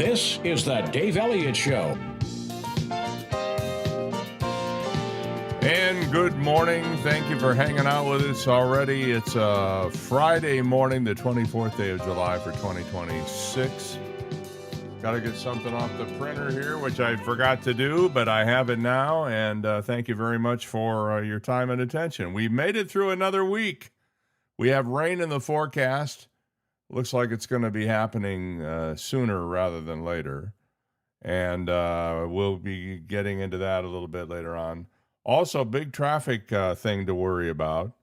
This is the Dave Elliott Show. And good morning. Thank you for hanging out with us already. It's a Friday morning, the 24th day of July for 2026. Got to get something off the printer here, which I forgot to do, but I have it now. And thank you very much for your time and attention. We made it through another week. We have rain in the forecast. Looks like it's going to be happening sooner rather than later. And we'll be getting into that a little bit later on. Also, big traffic thing to worry about.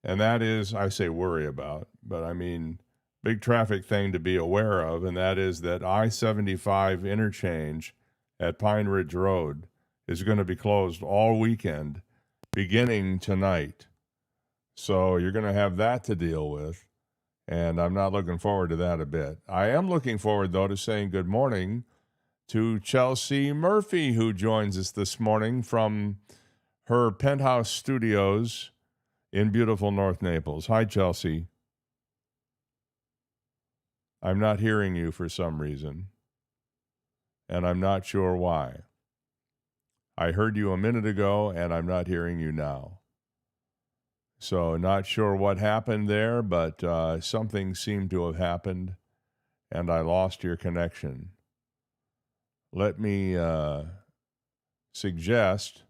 And that is, I say worry about, but I mean big traffic thing to be aware of. And that is that I-75 interchange at Pine Ridge Road is going to be closed all weekend, beginning tonight. So you're going to have that to deal with. And I'm not looking forward to that a bit. I am looking forward, though, to saying good morning to Chelsea Murphy, who joins us this morning from her penthouse studios in beautiful North Naples. Hi, Chelsea. I'm not hearing you for some reason, and I'm not sure why. I heard you a minute ago, and I'm not hearing you now. So not sure what happened there, but something seemed to have happened, and I lost your connection. Let me suggest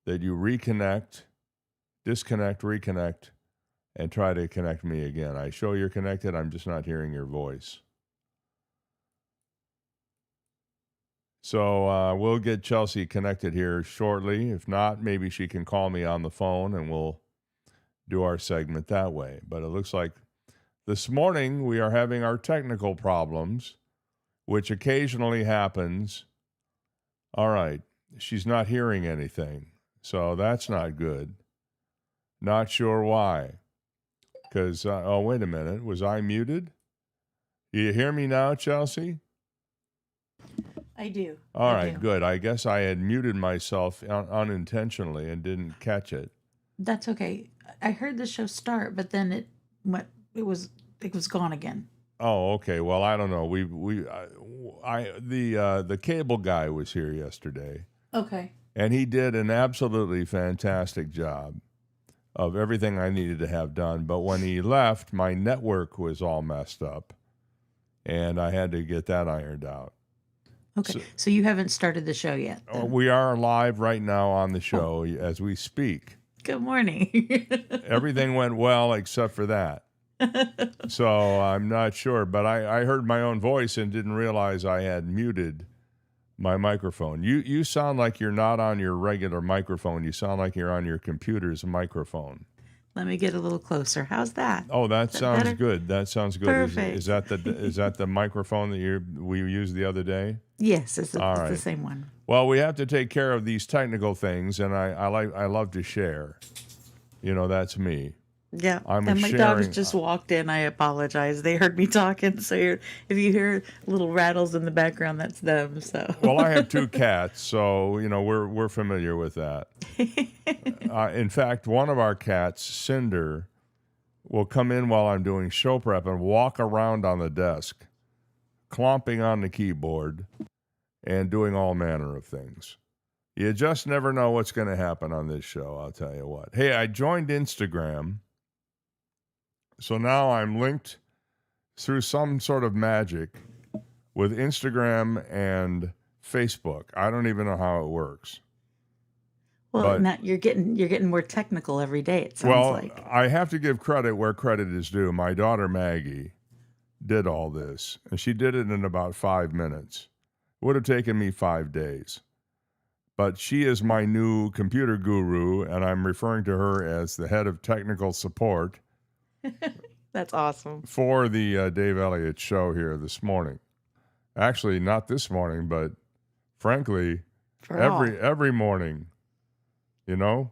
that you disconnect, reconnect, and try to connect me again. I show you're connected. I'm just not hearing your voice. So we'll get Chelsea connected here shortly. If not, maybe she can call me on the phone and we'll do our segment that way. But it looks like this morning we are having our technical problems, which occasionally happens. All right. She's not hearing anything. So that's not good. Not sure why. Because, oh, wait a minute. Was I muted? You hear me now, Chelsea? I do. All right, good. I guess I had muted myself unintentionally and didn't catch it. That's okay. I heard the show start, but then it was gone again. Oh, okay. Well, I don't know. The cable guy was here yesterday. Okay. And he did an absolutely fantastic job of everything I needed to have done. But when he left, my network was all messed up, and I had to get that ironed out. Okay. So you haven't started the show yet? Then? We are live right now on the show as we speak. Good morning. Everything went well except for that. So I'm not sure, but I heard my own voice and didn't realize I had muted my microphone. You sound like you're not on your regular microphone. You sound like you're on your computer's microphone. Let me get a little closer. How's that? Oh, that sounds better? Good. That sounds good. Perfect. Is that the microphone that we used the other day? Yes, it's the same one. Well, we have to take care of these technical things, and I love to share. You know, that's me. Yeah, and my dogs just walked in. I apologize. They heard me talking, so if you hear little rattles in the background, that's them. So. Well, I have two cats, so you know we're familiar with that. In fact, one of our cats, Cinder, will come in while I'm doing show prep and walk around on the desk, clomping on the keyboard, and doing all manner of things. You just never know what's going to happen on this show, I'll tell you what. Hey, I joined Instagram. So now I'm linked through some sort of magic with Instagram and Facebook. I don't even know how it works. Well, now you're getting more technical every day, it sounds like. Well, I have to give credit where credit is due. My daughter Maggie did all this, and she did it in about 5 minutes. It would have taken me 5 days. But she is my new computer guru, and I'm referring to her as the head of technical support. That's awesome. For the Dave Elliott Show here this morning. Actually, not this morning, but frankly, every morning. You know?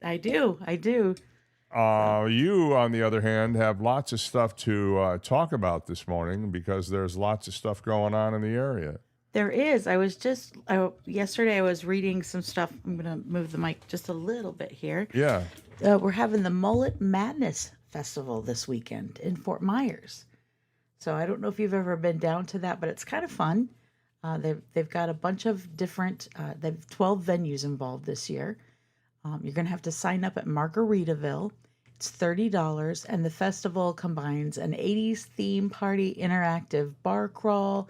I do. You, on the other hand, have lots of stuff to talk about this morning because there's lots of stuff going on in the area. There is. Yesterday I was reading some stuff. I'm going to move the mic just a little bit here. Yeah. We're having the Mullet Madness Festival this weekend in Fort Myers. So I don't know if you've ever been down to that, but it's kind of fun. They've got a bunch of different. They've 12 venues involved this year. You're going to have to sign up at Margaritaville. It's $30, and the festival combines an 80s theme party, interactive bar crawl,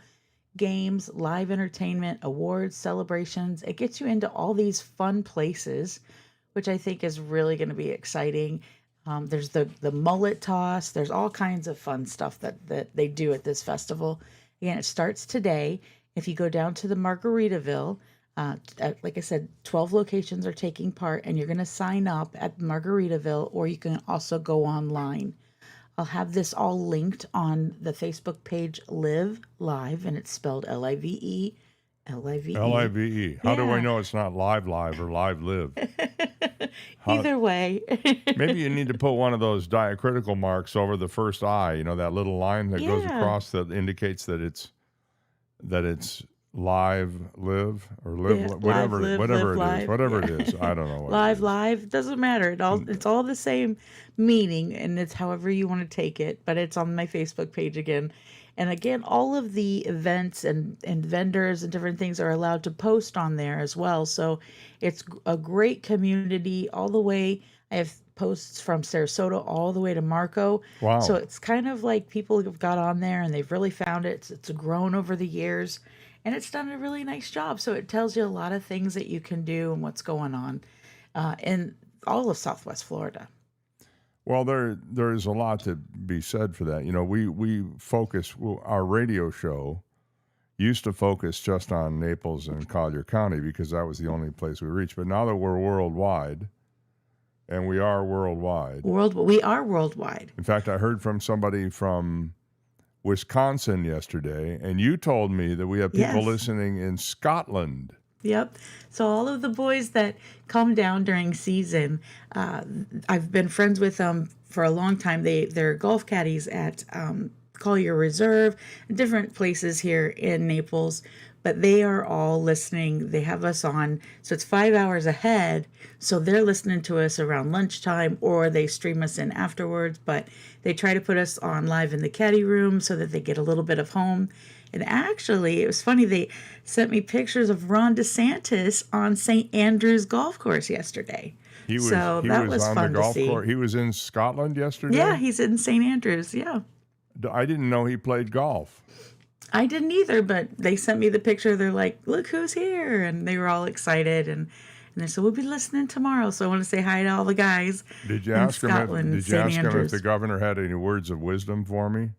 games, live entertainment, awards, celebrations. It gets you into all these fun places, which I think is really going to be exciting. There's the mullet toss. There's all kinds of fun stuff that they do at this festival. Again, it starts today. If you go down to the Margaritaville, like I said, 12 locations are taking part, and you're going to sign up at Margaritaville, or you can also go online. I'll have this all linked on the Facebook page Live Live, and it's spelled Live. Live. How do I know it's not live or live live? Either way. Maybe you need to put one of those diacritical marks over the first I, that little line that goes across that indicates that it's live, live, or live, whatever it is. I don't know what live, doesn't matter. It's all the same meaning, and it's however you want to take it, but it's on my Facebook page again. And again, all of the events and vendors and different things are allowed to post on there as well. So it's a great community all the way. I have posts from Sarasota all the way to Marco. Wow. So it's kind of like people have got on there and they've really found it. It's grown over the years, and it's done a really nice job. So it tells you a lot of things that you can do and what's going on in all of Southwest Florida. Well, there is a lot to be said for that. We focus, our radio show used to focus just on Naples and Collier County because that was the only place we reached. But now that we're worldwide, and we are worldwide. We are worldwide. In fact, I heard from somebody from Wisconsin yesterday, and you told me that we have people listening in Scotland. Yep. So all of the boys that come down during season, I've been friends with them for a long time. They're golf caddies at Collier Reserve, different places here in Naples, but they are all listening. They have us on, so it's 5 hours ahead. So they're listening to us around lunchtime, or they stream us in afterwards, but they try to put us on live in the caddy room so that they get a little bit of home. And actually, it was funny, they sent me pictures of Ron DeSantis on St. Andrews Golf Course yesterday. He was fun on the golf to see. course. He was in Scotland yesterday? Yeah, he's in St. Andrews, yeah. I didn't know he played golf. I didn't either, but they sent me the picture. They're like, look who's here. And they were all excited. And they said, we'll be listening tomorrow. So I want to say hi to all the guys. Did you ask him if the governor had any words of wisdom for me?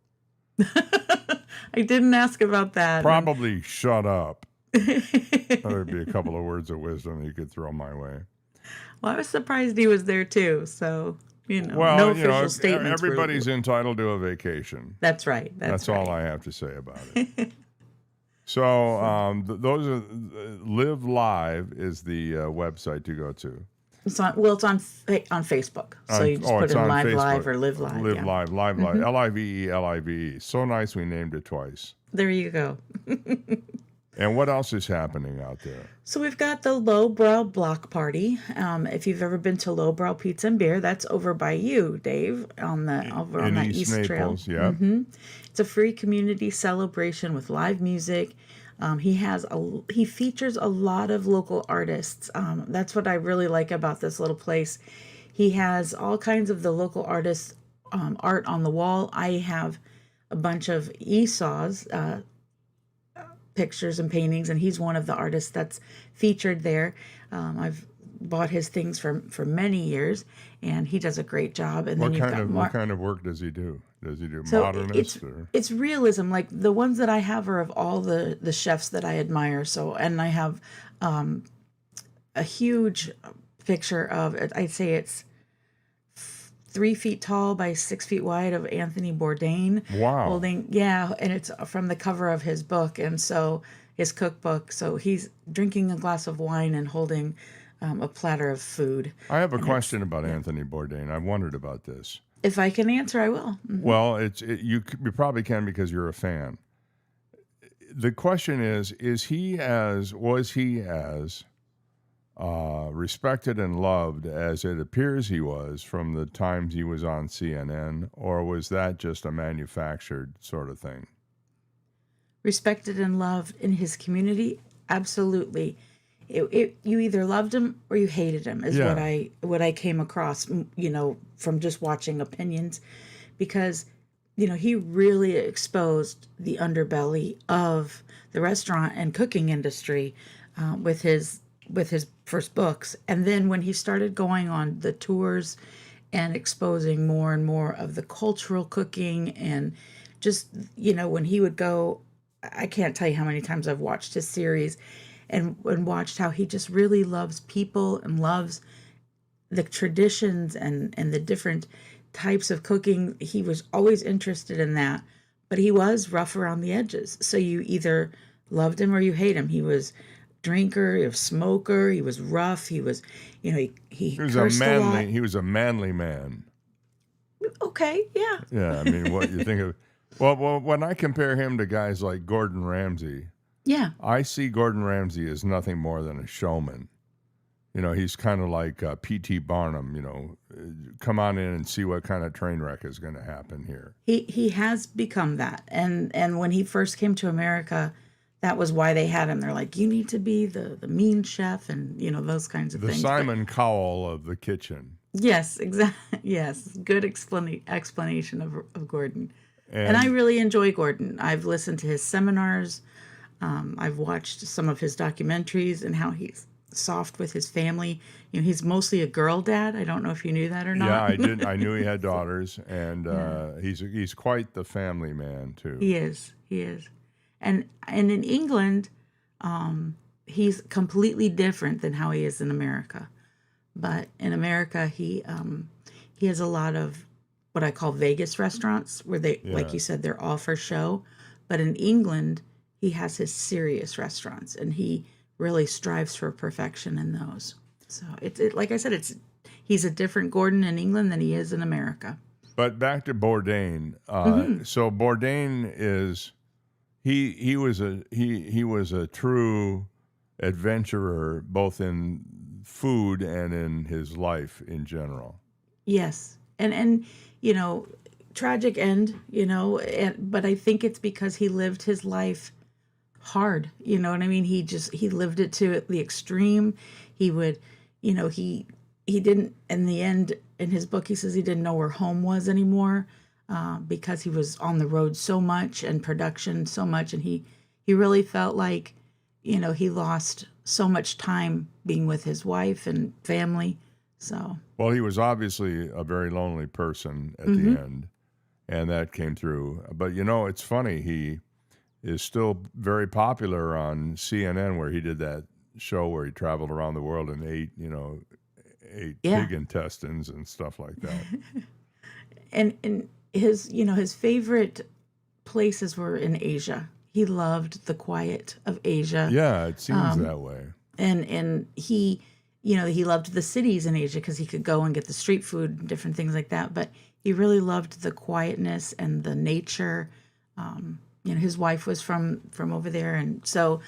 I didn't ask about that. Probably shut up. There'd be a couple of words of wisdom you could throw my way. Well, I was surprised he was there too. So, no official statements. Everybody's entitled to a vacation. That's right. That's all I have to say about it. So, those are Live Live is the website to go to. It's on Facebook. So you just put in Live Facebook. Live or Live Live. Live Live, Live. So nice we named it twice. There you go. And what else is happening out there? So we've got the Lowbrow Block Party. If you've ever been to Lowbrow Pizza and Beer, that's over by you, Dave, on that East Trail. Yeah. Mm-hmm. It's a free community celebration with live music. He features a lot of local artists. That's what I really like about this little place. He has all kinds of the local artists' art on the wall. I have a bunch of Esau's pictures and paintings, and he's one of the artists that's featured there. I've bought his things for many years, and he does a great job. And what kind of work does he do? Does he do modernist? It's realism. Like the ones that I have are of all the chefs that I admire. So, and I have a huge picture of, I'd say it's 3 feet tall by 6 feet wide, of Anthony Bourdain. Wow. And it's from the cover of his book, and so his cookbook. So he's drinking a glass of wine and holding a platter of food. I have a question about Anthony Bourdain. I've wondered about this. If I can answer, I will. Mm-hmm. Well, you probably can because you're a fan. The question is was he as respected and loved as it appears he was from the times he was on CNN, or was that just a manufactured sort of thing? Respected and loved in his community, absolutely. You either loved him or you hated him, is Yeah. what I came across, from just watching opinions, because he really exposed the underbelly of the restaurant and cooking industry, with his first books. And then when he started going on the tours and exposing more and more of the cultural cooking, and just, when he would go, I can't tell you how many times I've watched his series, and watched how he just really loves people and loves the traditions and the different types of cooking. He was always interested in that, but he was rough around the edges. So you either loved him or you hate him. He was drinker, he was smoker, he was rough, he was, he was cursed a lot. he was a manly man. Okay, yeah. Yeah, I mean, what you think of? Well, when I compare him to guys like Gordon Ramsay, Yeah. I see Gordon Ramsay as nothing more than a showman. He's kind of like P.T. Barnum. Come on in and see what kind of train wreck is going to happen here. He has become that. And when he first came to America, that was why they had him. They're like, you need to be the mean chef, and those kinds of The things. Simon Cowell of the kitchen. Yes, exactly. Yes, good explanation of Gordon. And I really enjoy Gordon. I've listened to his seminars. I've watched some of his documentaries and how he's soft with his family. He's mostly a girl dad. I don't know if you knew that or not. Yeah, I did. I knew he had daughters, and he's quite the family man too. He is. And in England, he's completely different than how he is in America. But in America, he has a lot of what I call Vegas restaurants, where they, like you said, they're all for show. But in England, he has his serious restaurants, and he really strives for perfection in those. So like I said, he's a different Gordon in England than he is in America. But back to Bourdain. So Bourdain is he was a true adventurer, both in food and in his life in general. Yes, and tragic end. But I think it's because he lived his life hard. You know what I mean? He lived it to the extreme. He would, he didn't, in the end, in his book, he says he didn't know where home was anymore, because he was on the road so much and production so much. And he really felt like, he lost so much time being with his wife and family. So. Well, he was obviously a very lonely person at the end, and that came through. But, it's funny. He is still very popular on CNN, where he did that show where he traveled around the world and ate pig intestines and stuff like that. and his favorite places were in Asia. He loved the quiet of Asia. Yeah, it seems that way. And he, he loved the cities in Asia because he could go and get the street food and different things like that. But he really loved the quietness and the nature. His wife was from over there, and so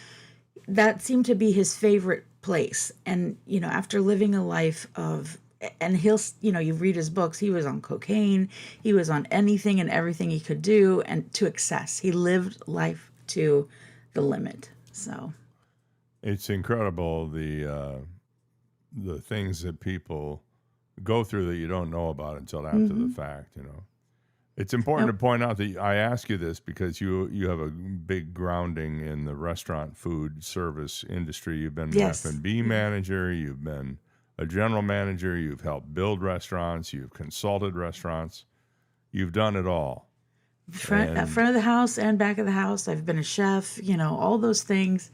that seemed to be his favorite place. And after living a life of, and he'll, you read his books, he was on cocaine, he was on anything and everything he could do, and to excess. He lived life to the limit. So it's incredible the things that people go through that you don't know about until after the fact. It's important to point out that I ask you this because you have a big grounding in the restaurant food service industry. You've been an F&B manager, you've been a general manager, you've helped build restaurants, you've consulted restaurants, you've done it all. Front of the house and back of the house. I've been a chef, all those things.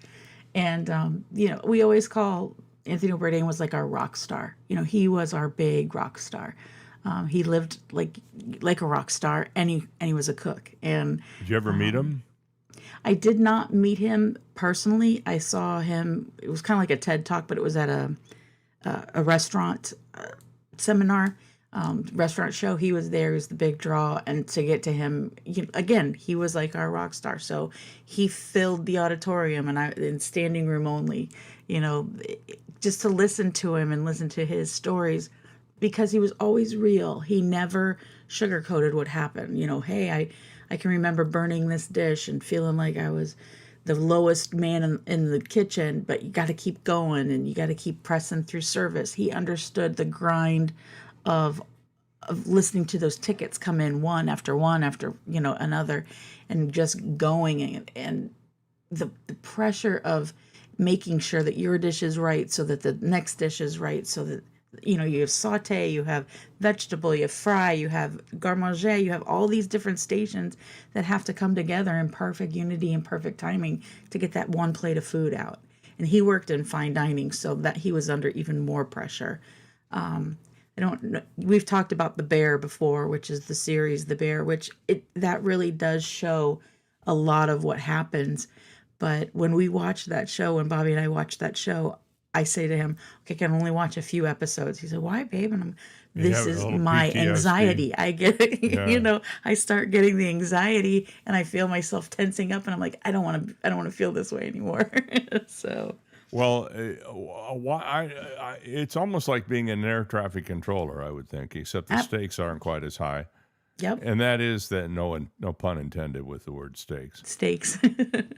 And, we always call Anthony Bourdain was like our rock star. He was our big rock star. He lived like a rock star, and he was a cook. And did you ever meet him? I did not meet him personally. I saw him. It was kind of like a TED Talk, but it was at a restaurant seminar, restaurant show. He was there. He was the big draw, and to get to him again, he was like our rock star. So he filled the auditorium, and in standing room only. just to listen to him and listen to his stories, because he was always real. He never sugarcoated what happened. Hey, I can remember burning this dish and feeling like I was the lowest man in the kitchen, but you got to keep going and you got to keep pressing through service. He understood the grind of listening to those tickets come in one after another, and just going, and the pressure of making sure that your dish is right so that the next dish is right, so that you have saute, you have vegetable, you have fry, you have garde manger, you have all these different stations that have to come together in perfect unity and perfect timing to get that one plate of food out. And he worked in fine dining, so that he was under even more pressure. I don't know. We've talked about The Bear before, which is the series The Bear, which that really does show a lot of what happens. But when we watch that show, when Bobby and I watch that show, I say to him, okay, I can only watch a few episodes. He said, why, babe? And this is my PTSD. anxiety. I get it. Yeah. I start getting the anxiety and I feel myself tensing up, and I'm like, I don't want to feel this way anymore. So. Well, it's almost like being an air traffic controller, I would think, except the stakes aren't quite as high. Yep. And that is that no pun intended with the word stakes. Steaks.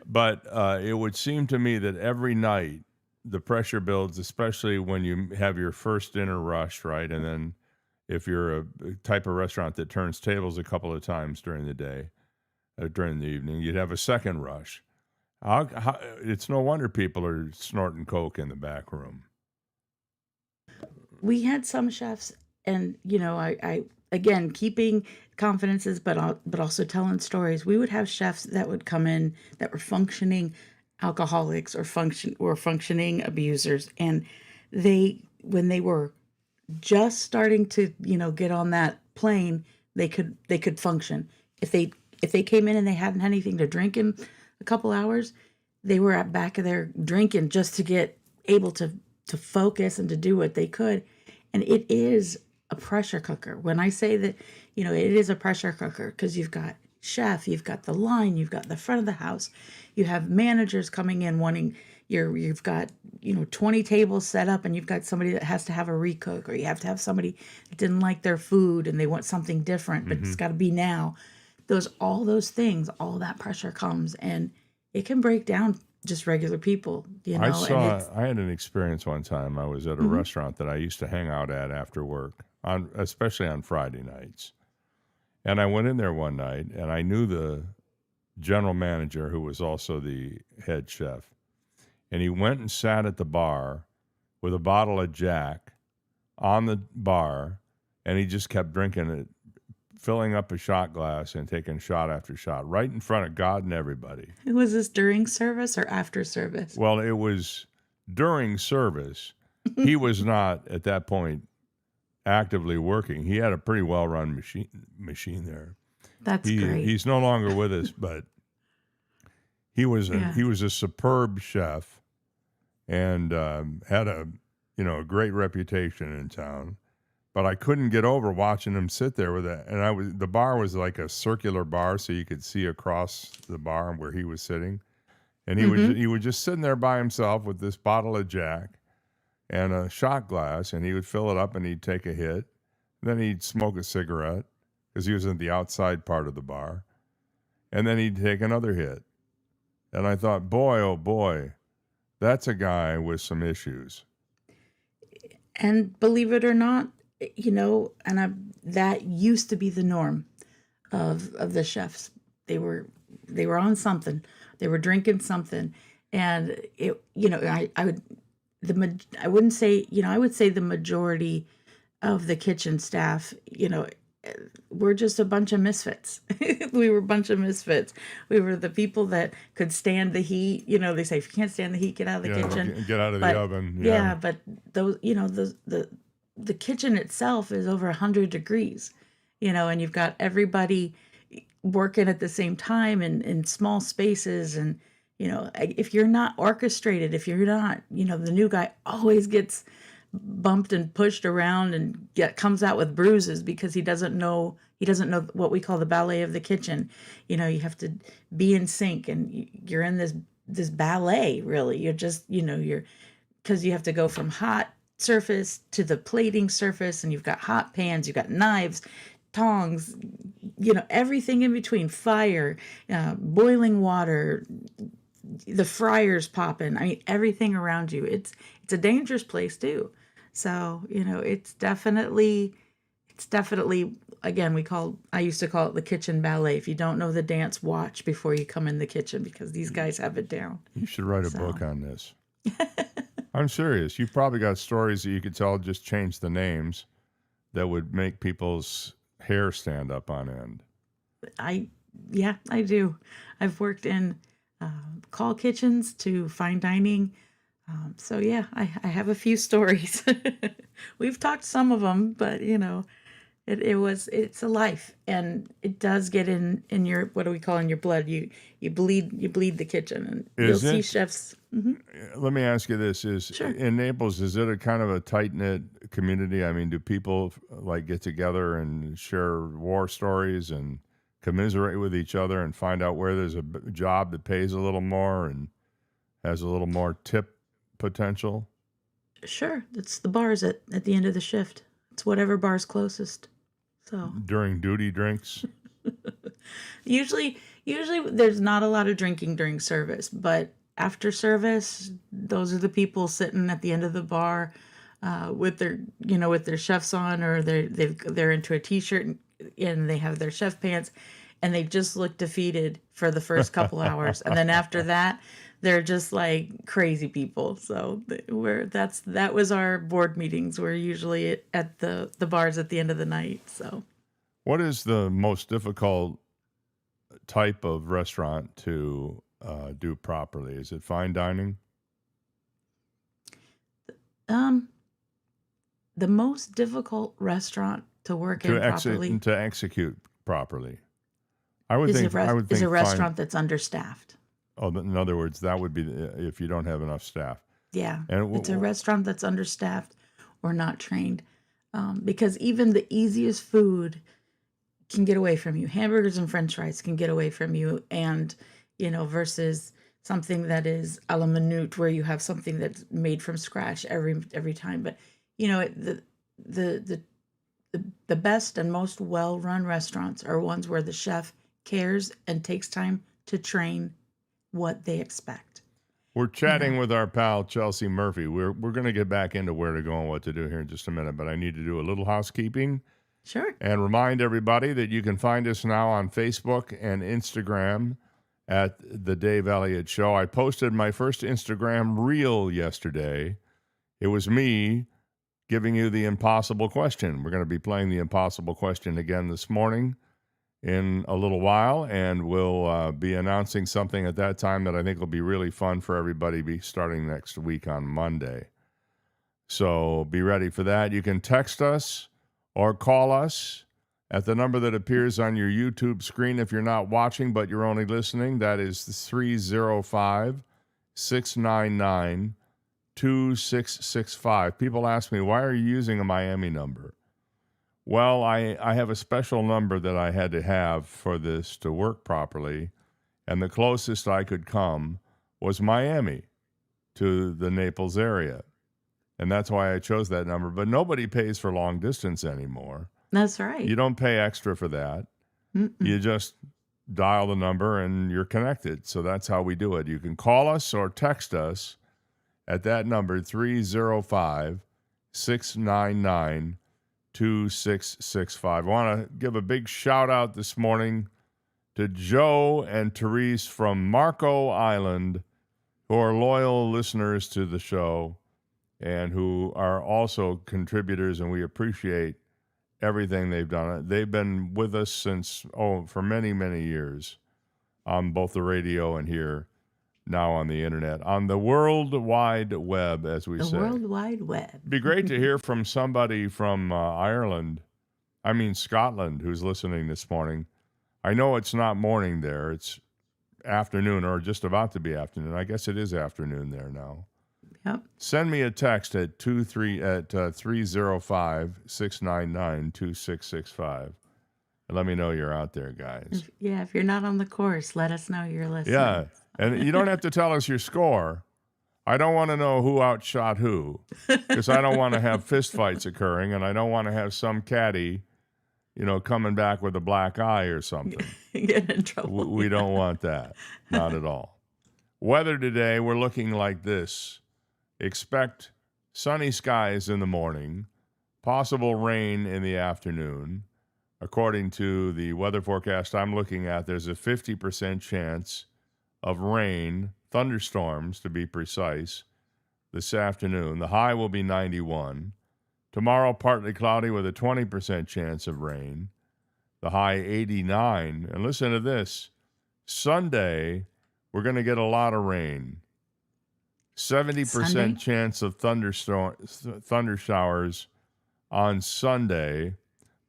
But it would seem to me that every night the pressure builds, especially when you have your first dinner rush, right? And then if you're a type of restaurant that turns tables a couple of times during the day, during the evening, you'd have a second rush. It's no wonder people are snorting coke in the back room. We had some chefs, and I again, keeping confidences, but also telling stories. We would have chefs that would come in that were functioning alcoholics or functioning abusers, and when they were just starting to get on that plane, they could function. If they came in and they hadn't had anything to drink in a couple hours, they were at back of their drinking just to get able to focus and to do what they could. And it is a pressure cooker. When I say that, it is a pressure cooker, because you've got chef, you've got the line, you've got the front of the house, you have managers coming in wanting you've got 20 tables set up, and you've got somebody that has to have a recook, or you have to have somebody that didn't like their food and they want something different, but it's got to be now. All those things, all that pressure comes, and it can break down just regular people, I had an experience one time. I was at a restaurant that I used to hang out at after work, especially on Friday nights. And I went in there one night, and I knew the general manager, who was also the head chef. And he went and sat at the bar with a bottle of Jack on the bar, and he just kept drinking it, filling up a shot glass and taking shot after shot right in front of God and everybody. Was this during service or after service? Well, it was during service. He was not, at that point, actively working. He had a pretty well-run machine there. That's great. He's no longer with us, but he was a superb chef, and had a great reputation in town. But I couldn't get over watching him sit there with that. And the bar was like a circular bar, so you could see across the bar where he was sitting. And he was just sitting there by himself with this bottle of Jack and a shot glass, and he would fill it up and he'd take a hit. Then he'd smoke a cigarette, because he was in the outside part of the bar. And then he'd take another hit. And I thought, boy, oh boy, that's a guy with some issues. And believe it or not, that used to be the norm of the chefs. They were on something. They were drinking something, and I would say the majority of the kitchen staff, we're just a bunch of misfits. We were a bunch of misfits. We were the people that could stand the heat. They say, if you can't stand the heat, get out of the kitchen. Get out of the oven. Yeah, but those, the kitchen itself is over 100 degrees, and you've got everybody working at the same time in small spaces. And, if you're not orchestrated, if you're not, the new guy always gets bumped and pushed around and comes out with bruises because he doesn't know what we call the ballet of the kitchen. You have to be in sync, and you're in this ballet, really. You're just, you're because you have to go from hot surface to the plating surface, and you've got hot pans, you've got knives, tongs, everything in between, fire, boiling water, the fryers popping. I mean, everything around you. It's a dangerous place too. So, it's definitely, again, I used to call it the kitchen ballet. If you don't know the dance, watch before you come in the kitchen, because these guys have it down. You should write a book on this. I'm serious. You've probably got stories that you could tell, just change the names, that would make people's hair stand up on end. I do. I've worked in call kitchens to fine dining. So yeah, I have a few stories. We've talked some of them, but it's a life, and it does get in your, what do we call, in your blood. You bleed the kitchen, and you'll see chefs. Mm-hmm. Let me ask you this: Sure. In Naples, is it a kind of a tight-knit community? I mean, do people like get together and share war stories and commiserate with each other and find out where there's a job that pays a little more and has a little more tip potential? Sure. It's the bars at the end of the shift. It's whatever bar's closest. So during duty drinks? Usually there's not a lot of drinking during service, but after service, those are the people sitting at the end of the bar with their chefs on, or they're into a t-shirt and they have their chef pants, and they just look defeated for the first couple hours, and then after that, they're just like crazy people. So that was our board meetings. We're usually at the bars at the end of the night. So, what is the most difficult type of restaurant to do properly? Is it fine dining? The most difficult restaurant to work in properly to execute properly, I would think is a restaurant that's understaffed. Oh, in other words, that would be if you don't have enough staff. Yeah, and it's a restaurant that's understaffed or not trained, because even the easiest food can get away from you. Hamburgers and French fries can get away from you, and versus something that is a la minute, where you have something that's made from scratch every time. But the best and most well-run restaurants are ones where the chef cares and takes time to train what they expect. We're chatting with our pal Chelsea Murphy. We're going to get back into where to go and what to do here in just a minute, but I need to do a little housekeeping. Sure. And remind everybody that you can find us now on Facebook and Instagram at The Dave Elliott Show. I posted my first Instagram reel yesterday. It was me giving you the impossible question. We're going to be playing the impossible question again this morning in a little while, and we'll be announcing something at that time that I think will be really fun for everybody starting next week on Monday. So be ready for that. You can text us or call us at the number that appears on your YouTube screen if you're not watching but you're only listening. That is 305-699-2665. People ask me, why are you using a Miami number? Well, I have a special number that I had to have for this to work properly, and the closest I could come was Miami to the Naples area. And that's why I chose that number. But nobody pays for long distance anymore. That's right. You don't pay extra for that. Mm-mm. You just dial the number and you're connected. So that's how we do it. You can call us or text us at that number, 305-699-2665. I want to give a big shout out this morning to Joe and Therese from Marco Island, who are loyal listeners to the show and who are also contributors, and we appreciate everything they've done. They've been with us for many, many years on both the radio and here now on the internet, on the World Wide Web, as we say. The World Wide Web. It'd be great to hear from somebody from Scotland, who's listening this morning. I know it's not morning there. It's afternoon, or just about to be afternoon. I guess it is afternoon there now. Yep. Send me a text at 305-699-2665. And let me know you're out there, guys. If you're not on the course, let us know you're listening. Yeah, and you don't have to tell us your score. I don't want to know who outshot who, because I don't want to have fistfights occurring, and I don't want to have some caddy, coming back with a black eye or something. Get in trouble. We don't want that. Not at all. Weather today, we're looking like this. Expect sunny skies in the morning, possible rain in the afternoon. According to the weather forecast I'm looking at, there's a 50% chance of rain, thunderstorms to be precise, this afternoon. The high will be 91. Tomorrow, partly cloudy with a 20% chance of rain. The high 89. And listen to this. Sunday, we're going to get a lot of rain. 70% Sunday? chance of thunder showers on Sunday.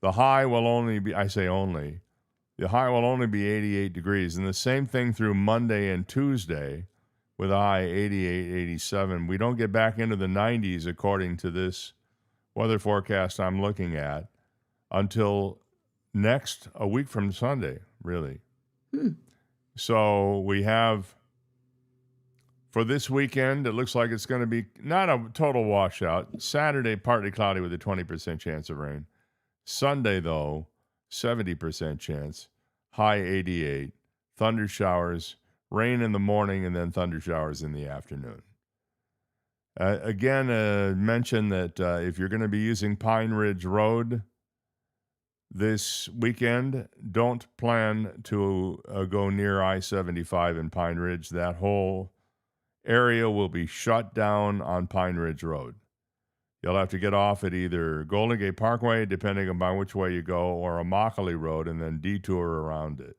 The high will only be, the high will only be 88 degrees. And the same thing through Monday and Tuesday with a high 88, 87. We don't get back into the 90s according to this weather forecast I'm looking at until a week from Sunday, really. So we have, for this weekend, it looks like it's going to be not a total washout. Saturday, partly cloudy with a 20% chance of rain. Sunday, though, 70% chance, high 88, thunder showers, rain in the morning, and then thunder showers in the afternoon. Again, mention that if you're going to be using Pine Ridge Road this weekend, don't plan to go near I-75 in Pine Ridge. That whole area will be shut down on Pine Ridge Road. You'll have to get off at either Golden Gate Parkway, depending upon which way you go, or Immokalee Road, and then detour around it.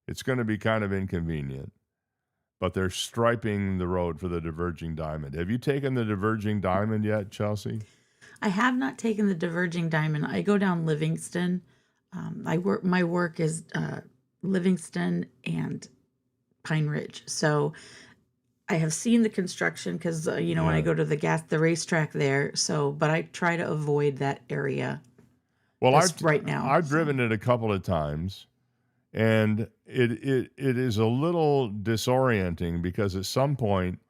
It's going to be kind of inconvenient, but they're striping the road for the diverging diamond. Have you taken the diverging diamond yet, Chelsea? I have not taken the diverging diamond. I go down Livingston. My work is Livingston and Pine Ridge. So I have seen the construction because, when I go to the racetrack there. So, but I try to avoid that area. Well, right now. I've driven it a couple of times, and it is a little disorienting because at some point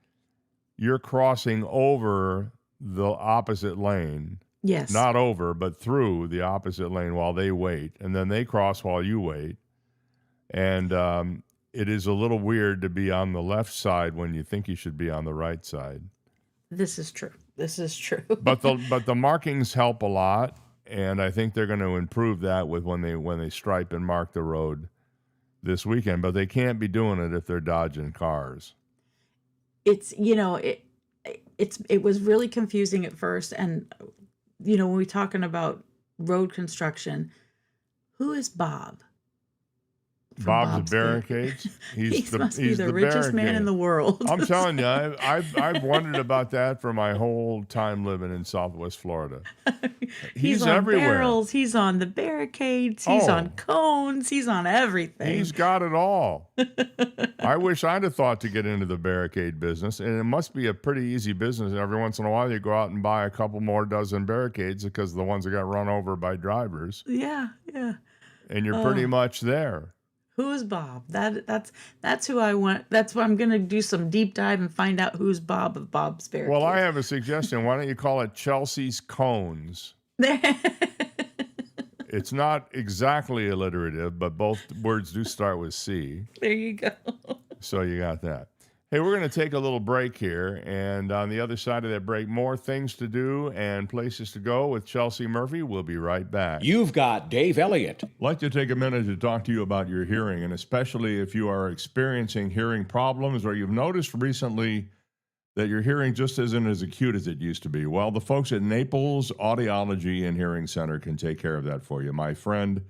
you're crossing over the opposite lane. Yes. Not over, but through the opposite lane while they wait, and then they cross while you wait. And it is a little weird to be on the left side when you think you should be on the right side. This is true. But the markings help a lot, and I think they're going to improve that with when they stripe and mark the road this weekend. But they can't be doing it if they're dodging cars. It was really confusing at first, and when we're talking about road construction, who is Bob? Bob's Barricades. He must be the richest man in the world. I'm telling you, I've wondered about that for my whole time living in Southwest Florida. He's on everywhere. Barrels. He's on the barricades. He's on cones. He's on everything. He's got it all. I wish I'd have thought to get into the barricade business, and it must be a pretty easy business. Every once in a while, you go out and buy a couple more dozen barricades because of the ones that got run over by drivers. Yeah. And you're pretty much there. Who is Bob? That's who I want. That's why I'm going to do some deep dive and find out who's Bob of Bob's Barricades. Well, I have a suggestion. Why don't you call it Chelsea's Cones? It's not exactly alliterative, but both words do start with C. There you go. So you got that. Hey, we're going to take a little break here, and on the other side of that break, more things to do and places to go with Chelsea Murphy. We'll be right back. You've got Dave Elliott. I'd like to take a minute to talk to you about your hearing, and especially if you are experiencing hearing problems or you've noticed recently that your hearing just isn't as acute as it used to be. Well, the folks at Naples Audiology and Hearing Center can take care of that for you. My friend,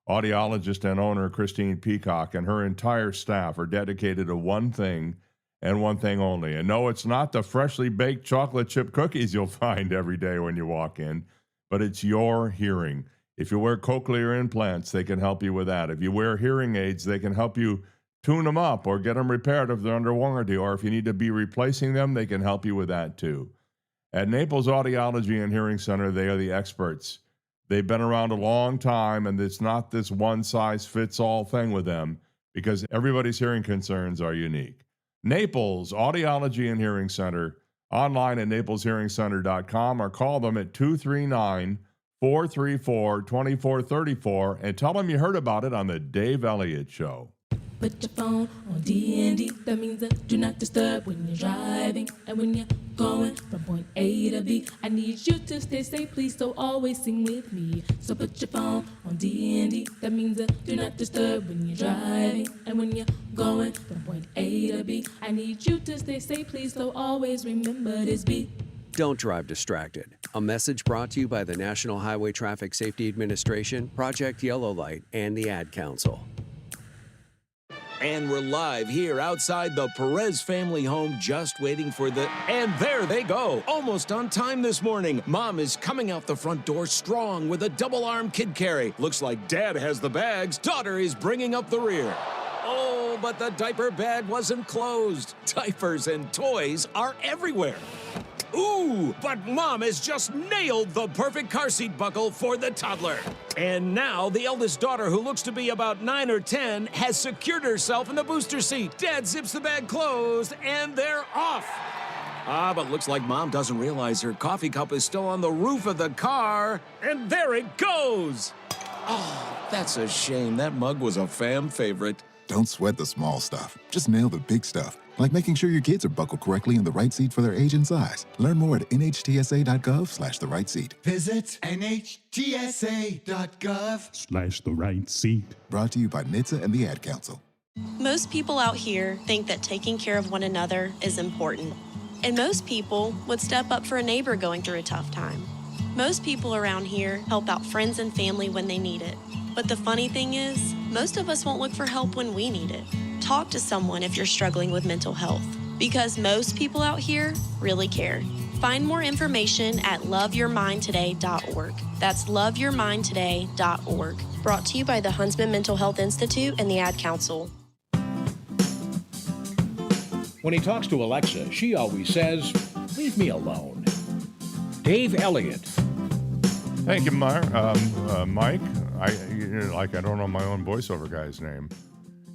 audiologist and owner Christine Peacock, and her entire staff are dedicated to one thing and one thing only. And no, it's not the freshly baked chocolate chip cookies you'll find every day when you walk in, but it's your hearing. If you wear cochlear implants, they can help you with that. If you wear hearing aids, they can help you tune them up or get them repaired if they're under warranty, or if you need to be replacing them, they can help you with that too. At Naples Audiology and Hearing Center, they are the experts. They've been around a long time, and it's not this one-size-fits-all thing with them because everybody's hearing concerns are unique. Naples Audiology and Hearing Center, online at napleshearingcenter.com, or call them at 239-434-2434 and tell them you heard about it on the Dave Elliott Show. Put your phone on D&D. That means that do not disturb when you're driving. And when you're going from point A to B, I need you to stay safe, please, so always sing with me. So put your phone on D&D. That means that do not disturb when you're driving. And when you're going from point A to B, I need you to stay safe, please, so always remember this beat. Don't drive distracted. A message brought to you by the National Highway Traffic Safety Administration, Project Yellow Light, and the Ad Council. And we're live here outside the Perez family home, just waiting for the... And there they go, almost on time this morning. Mom is coming out the front door strong with a double-arm kid carry. Looks like Dad has the bags. Daughter is bringing up the rear. Oh, but the diaper bag wasn't closed. Diapers and toys are everywhere. Ooh, but Mom has just nailed the perfect car seat buckle for the toddler. And now the eldest daughter, who looks to be about 9 or 10, has secured herself in the booster seat. Dad zips the bag closed, and they're off. But looks like Mom doesn't realize her coffee cup is still on the roof of the car. And there it goes. Oh, that's a shame. That mug was a fam favorite. Don't sweat the small stuff. Just nail the big stuff, like making sure your kids are buckled correctly in the right seat for their age and size. Learn more at nhtsa.gov/the right seat. Visit nhtsa.gov/the right seat. Brought to you by NHTSA and the Ad Council. Most people out here think that taking care of one another is important. And most people would step up for a neighbor going through a tough time. Most people around here help out friends and family when they need it. But the funny thing is, most of us won't look for help when we need it. Talk to someone if you're struggling with mental health, because most people out here really care. Find more information at loveyourmindtoday.org. That's loveyourmindtoday.org. Brought to you by the Huntsman Mental Health Institute and the Ad Council. When he talks to Alexa, she always says, "Leave me alone." Dave Elliott. Thank you, Mike. I don't know my own voiceover guy's name.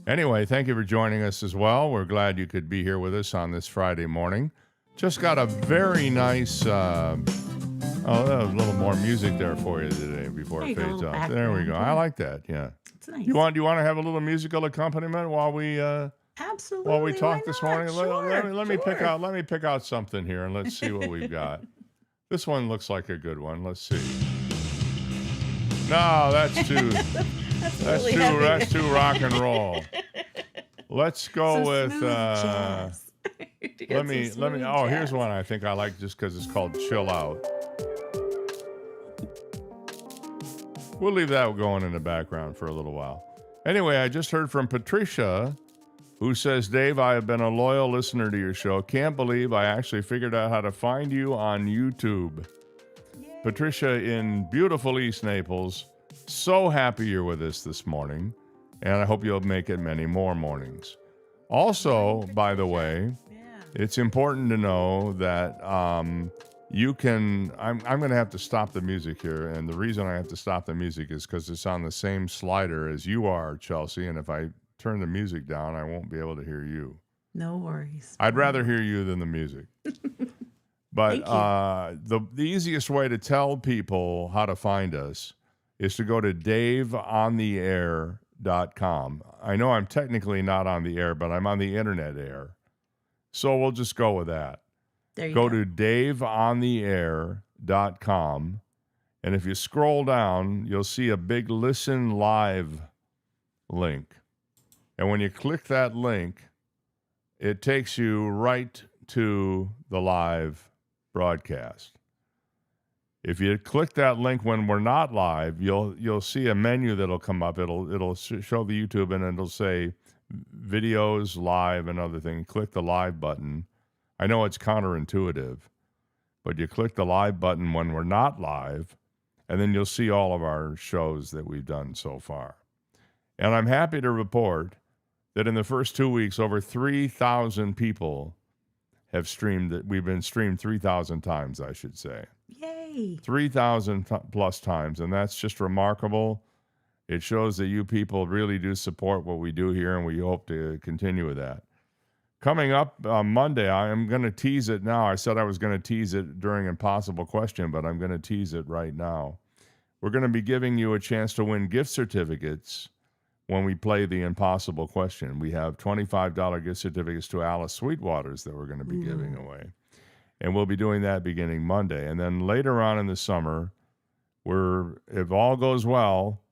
Anyway, thank you for joining us as well. We're glad you could be here with us on this Friday morning. Just got a very nice, a little more music there for you today before it fades off. There we go. I like that. Yeah. It's nice. Do you want to have a little musical accompaniment while we Absolutely. while we talk this morning? Sure, let me pick out something here and let's see what we've got. This one looks like a good one. Let's see. No, that's too that's too rock and roll. Let's go with let me here's one I think I like just because it's called Chill Out. We'll leave that going in the background for a little while. Anyway, I just heard from Patricia, who says, "Dave, I have been a loyal listener to your show. Can't believe I actually figured out how to find you on YouTube." Yay. Patricia in beautiful East Naples, so happy you're with us this morning, and I hope you'll make it many more mornings. Also, by the way, it's important to know that you can, I'm going to have to stop the music here, and the reason I have to stop the music is because it's on the same slider as you are, Chelsea, and if I turn the music down, I won't be able to hear you. No worries. I'd rather hear you than the music. But the easiest way to tell people how to find us is to go to daveontheair.com. I know I'm technically not on the air, but I'm on the internet air. So we'll just go with that. There you go to daveontheair.com, and if you scroll down, you'll see a big Listen Live link. And when you click that link, it takes you right to the live broadcast. If you click that link when we're not live, you'll see a menu that'll come up. It'll show the YouTube, and it'll say videos, live, and other things. Click the live button. I know it's counterintuitive, but you click the live button when we're not live, and then you'll see all of our shows that we've done so far. And I'm happy to report that in the first 2 weeks, over 3,000 people have streamed it. We've been streamed 3,000 times, I should say. Yay! 3,000 plus times, and that's just remarkable. It shows that you people really do support what we do here, and we hope to continue with that. Coming up on Monday, I am going to tease it now. I said I was going to tease it during Impossible Question, but I'm going to tease it right now. We're going to be giving you a chance to win gift certificates when we play the Impossible Question. We have $25 gift certificates to Alice Sweetwater's that we're going to be giving away. And we'll be doing that beginning Monday. And then later on in the summer, if all goes well,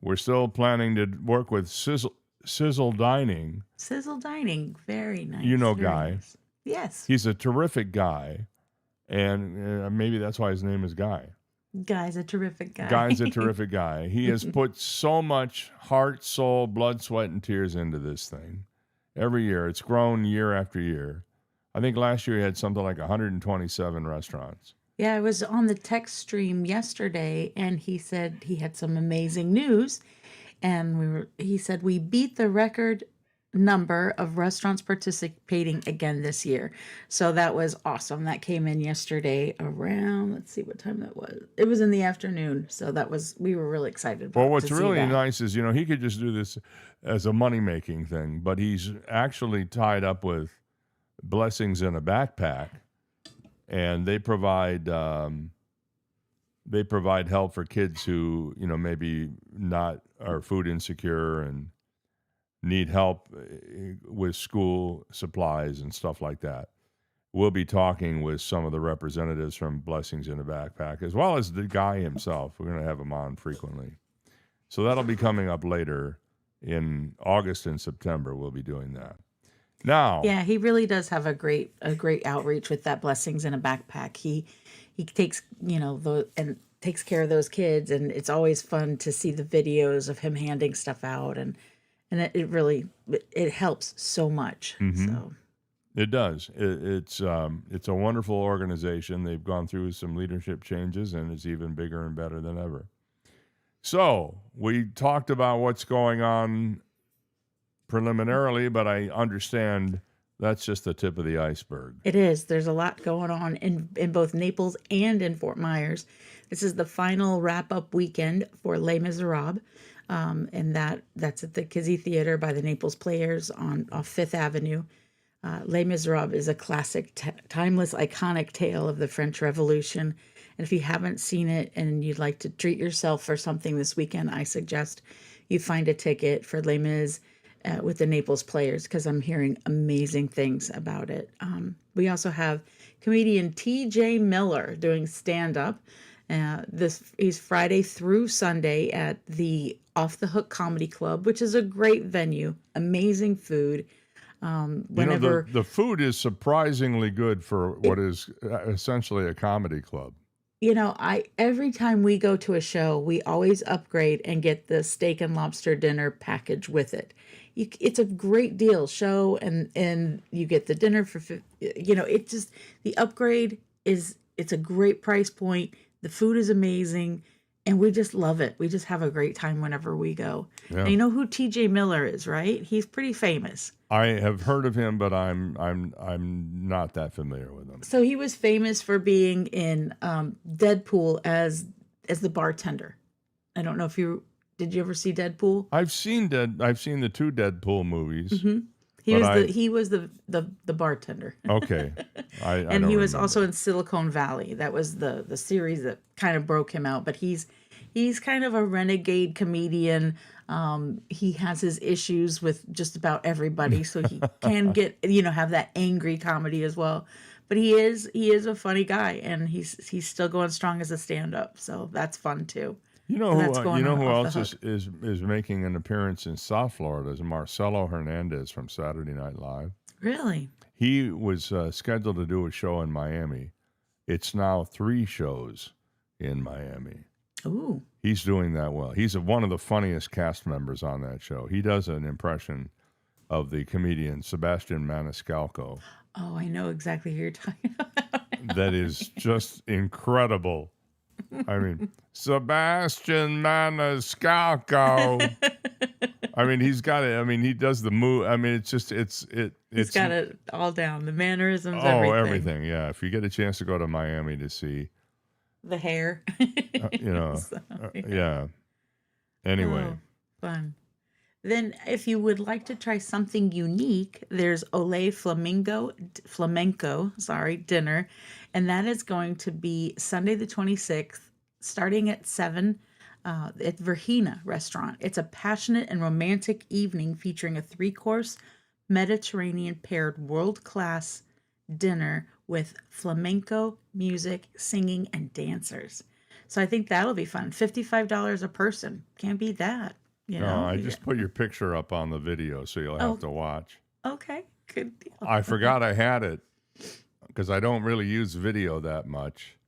we're still planning to work with Sizzle Dining. Sizzle Dining, very nice. You know very Guy. Nice. Yes. He's a terrific guy. And maybe that's why his name is Guy. Guy's a terrific guy. Guy's a terrific guy. He has put so much heart, soul, blood, sweat, and tears into this thing. Every year. It's grown year after year. I think last year he had something like 127 restaurants. Yeah, I was on the text stream yesterday, and he said he had some amazing news. And he said, we beat the record number of restaurants participating again this year. So that was awesome. That came in yesterday around, let's see what time that was. It was in the afternoon. So we were really excited about. Well, what's really nice is, he could just do this as a money-making thing, but he's actually tied up with Blessings in a Backpack, and they provide help for kids who, maybe not are food insecure and need help with school supplies and stuff like that. We'll be talking with some of the representatives from Blessings in a Backpack, as well as the guy himself. We're going to have him on frequently. So that'll be coming up later in August and September. We'll be doing that. Now, yeah, he really does have a great outreach with that Blessings in a Backpack. He takes, and takes care of those kids, and it's always fun to see the videos of him handing stuff out, and it really helps so much. Mm-hmm. So it does. It's a wonderful organization. They've gone through some leadership changes, and it's even bigger and better than ever. So we talked about what's going on preliminarily, but I understand that's just the tip of the iceberg. it is. There's a lot going on in both Naples and in Fort Myers. This is the final wrap-up weekend for Les Miserables. And that's at the Kizzy Theater by the Naples Players off Fifth Avenue. Les Miserables is a classic, timeless, iconic tale of the French Revolution. And if you haven't seen it and you'd like to treat yourself for something this weekend, I suggest you find a ticket for Les Mis with the Naples Players, because I'm hearing amazing things about it. We also have comedian T.J. Miller doing stand-up. He's Friday through Sunday at the Off the Hook Comedy Club, which is a great venue, amazing food. The food is surprisingly good for what is essentially a comedy club. Every time we go to a show, we always upgrade and get the steak and lobster dinner package with it. It's a great deal. Show and you get the dinner for, the upgrade it's a great price point. The food is amazing, and we just love it. We just have a great time whenever we go. Yeah. And you know who T.J. Miller is, right? He's pretty famous. I have heard of him, but I'm not that familiar with him. So he was famous for being in Deadpool as the bartender. I don't know if did you ever see Deadpool? I've seen the two Deadpool movies. Mm-hmm. He was the bartender. Okay. And he was also in Silicon Valley. That was the series that kind of broke him out. But he's kind of a renegade comedian. He has his issues with just about everybody, so he can get have that angry comedy as well. But he is a funny guy, and he's still going strong as a stand-up. So that's fun too. You know who else is making an appearance in South Florida is Marcelo Hernandez from Saturday Night Live. Really? He was scheduled to do a show in Miami. It's now 3 shows in Miami. Ooh. He's doing that well. He's one of the funniest cast members on that show. He does an impression of the comedian Sebastian Maniscalco. Oh, I know exactly who you're talking about. That is just incredible. I mean, Sebastian Maniscalco. I mean, he's got it. I mean, he does the move. I mean, it's he's got it all down. The mannerisms, everything. Yeah. If you get a chance to go to Miami to see the hair, yeah. Anyway. Oh, fun. Then, if you would like to try something unique, there's Olay Flamenco dinner, and that is going to be Sunday the 26th, starting at 7 at Verhina Restaurant. It's a passionate and romantic evening featuring a 3-course Mediterranean paired world-class dinner with flamenco music, singing, and dancers. So I think that'll be fun. $55 a person. Can't beat that. You know? No, I just put your picture up on the video, so you'll have to watch. Okay, good deal. I forgot I had it because I don't really use video that much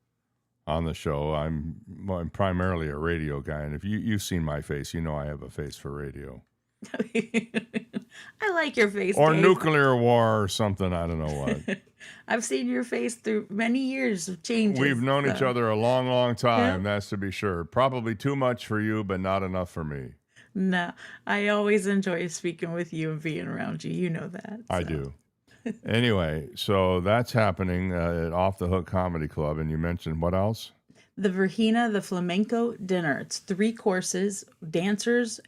on the show. I'm primarily a radio guy, and if you've seen my face, you know I have a face for radio. I like your face. Or Dave. nuclear war or something. I don't know what. I've seen your face through many years of changes. We've known each other a long, long time, that's to be sure. Probably too much for you, but not enough for me. No, I always enjoy speaking with you and being around you. You know that. I do. Anyway, so that's happening at Off the Hook Comedy Club. And you mentioned what else? The Verhina, the flamenco dinner. It's 3 courses, dancers,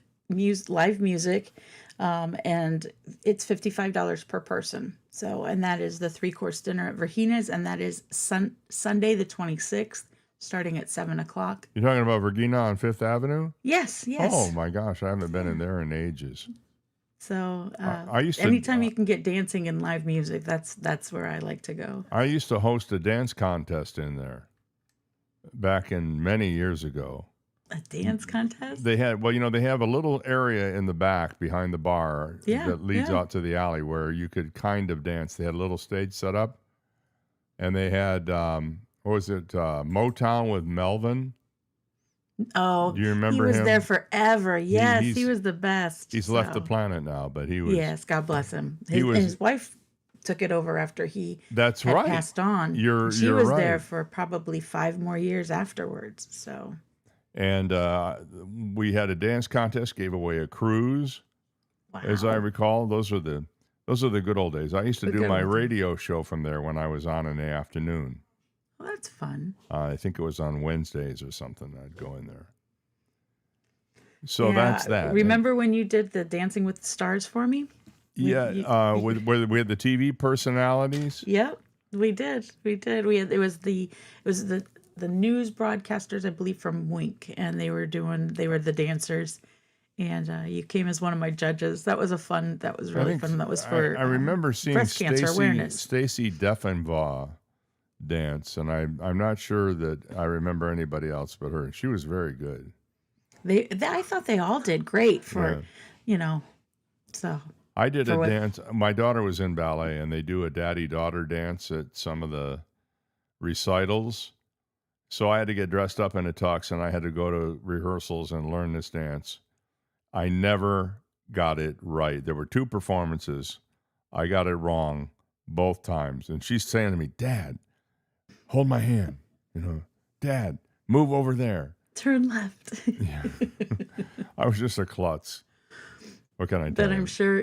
live music, and it's $55 per person. So, and that is the 3-course dinner at Verhina's, and that is Sunday the 26th, starting at 7 o'clock. You're talking about Regina on Fifth Avenue? Yes. Oh my gosh, I haven't been in there in ages. So I used to, anytime you can get dancing and live music, that's where I like to go. I used to host a dance contest in there back in many years ago. A dance contest? They had, they have a little area in the back behind the bar that leads out to the alley where you could kind of dance. They had a little stage set up, and they had, Motown with Melvin? Oh, do you remember him? He was him? there forever. Yes, he was the best. He's left the planet now, but he was. Yes, God bless him. His wife took it over after he had passed on. She was there for probably 5 more years afterwards. So. And we had a dance contest, gave away a cruise. Wow. As I recall, those are the good old days. I used to do my radio show from there when I was on in the afternoon. Well, that's fun. I think it was on Wednesdays or something. I'd go in there. So that's that. Remember when you did the Dancing with the Stars for me? Yeah, where we had the TV personalities. Yep, we did. It was the news broadcasters, I believe, from Wink, and they were the dancers, and you came as one of my judges. That was fun. That was really fun. That was for I remember seeing breast cancer awareness. Stacey Deffenbaugh dance, and I'm not sure that I remember anybody else but her. She was very good. I thought they all did great for, so. I did a dance. My daughter was in ballet, and they do a daddy-daughter dance at some of the recitals. So I had to get dressed up in a tux, and I had to go to rehearsals and learn this dance. I never got it right. There were 2 performances. I got it wrong both times. And she's saying to me, "Dad, hold my hand. Dad, move over there. Turn left." Yeah. I was just a klutz. What can I tell But you? I'm sure,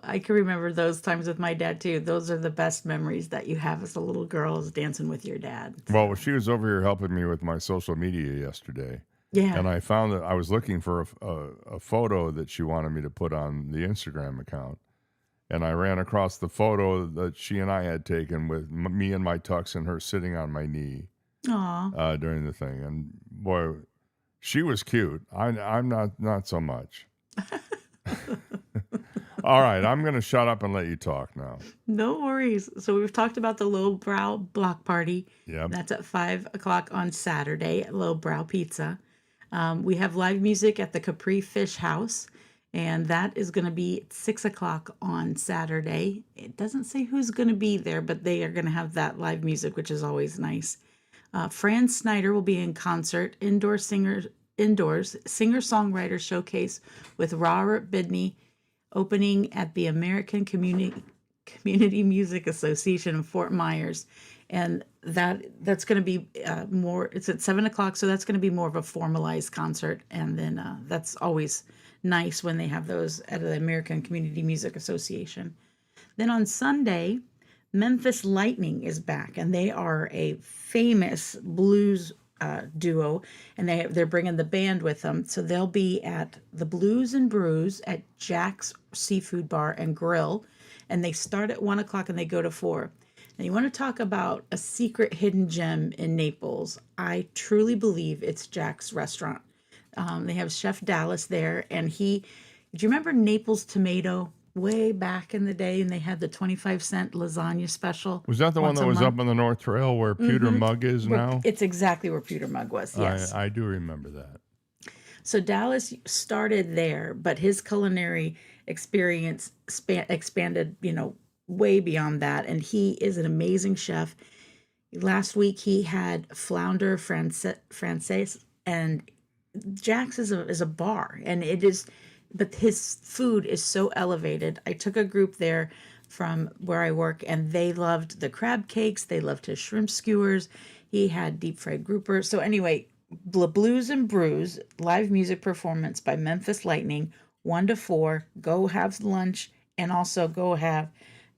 I can remember those times with my dad too. Those are the best memories that you have as a little girl, is dancing with your dad. Well, she was over here helping me with my social media yesterday. Yeah. And I found that I was looking for a photo that she wanted me to put on the Instagram account. And I ran across the photo that she and I had taken with me in my tux and her sitting on my knee. Aw. During the thing. And boy, she was cute. I'm not so much. All right, I'm going to shut up and let you talk now. No worries. So we've talked about the Lowbrow Block Party. Yep. That's at 5 o'clock on Saturday at Lowbrow Pizza. We have live music at the Capri Fish House, and that is going to be at 6 o'clock on Saturday. It doesn't say who's going to be there, but they are going to have that live music, which is always nice. Fran Snyder will be in concert, indoors singer-songwriter showcase with Robert Bidney, opening at the American Community Music Association in Fort Myers. And that's going to be more, it's at 7 o'clock, so that's going to be more of a formalized concert. And then that's always nice when they have those at the American Community Music Association. Then on Sunday, Memphis Lightning is back, and they are a famous blues duo, and they're bringing the band with them. So they'll be at the Blues and Brews at Jack's Seafood Bar and Grill, and they start at 1 o'clock and they go to 4. And you want to talk about a secret hidden gem in Naples? I truly believe it's Jack's restaurant. They have Chef Dallas there, and do you remember Naples Tomato way back in the day? And they had the 25-cent lasagna special. Was that the one that was up on the North Trail where Pewter Mug is now? It's exactly where Pewter Mug was, yes. I do remember that. So Dallas started there, but his culinary experience expanded, way beyond that. And he is an amazing chef. Last week he had Flounder Française, and Jack's is a bar, and but his food is so elevated. I took a group there from where I work, and they loved the crab cakes. They loved his shrimp skewers. He had deep fried grouper. So anyway, Blues and Brews, live music performance by Memphis Lightning, 1 to 4. Go have lunch, and also go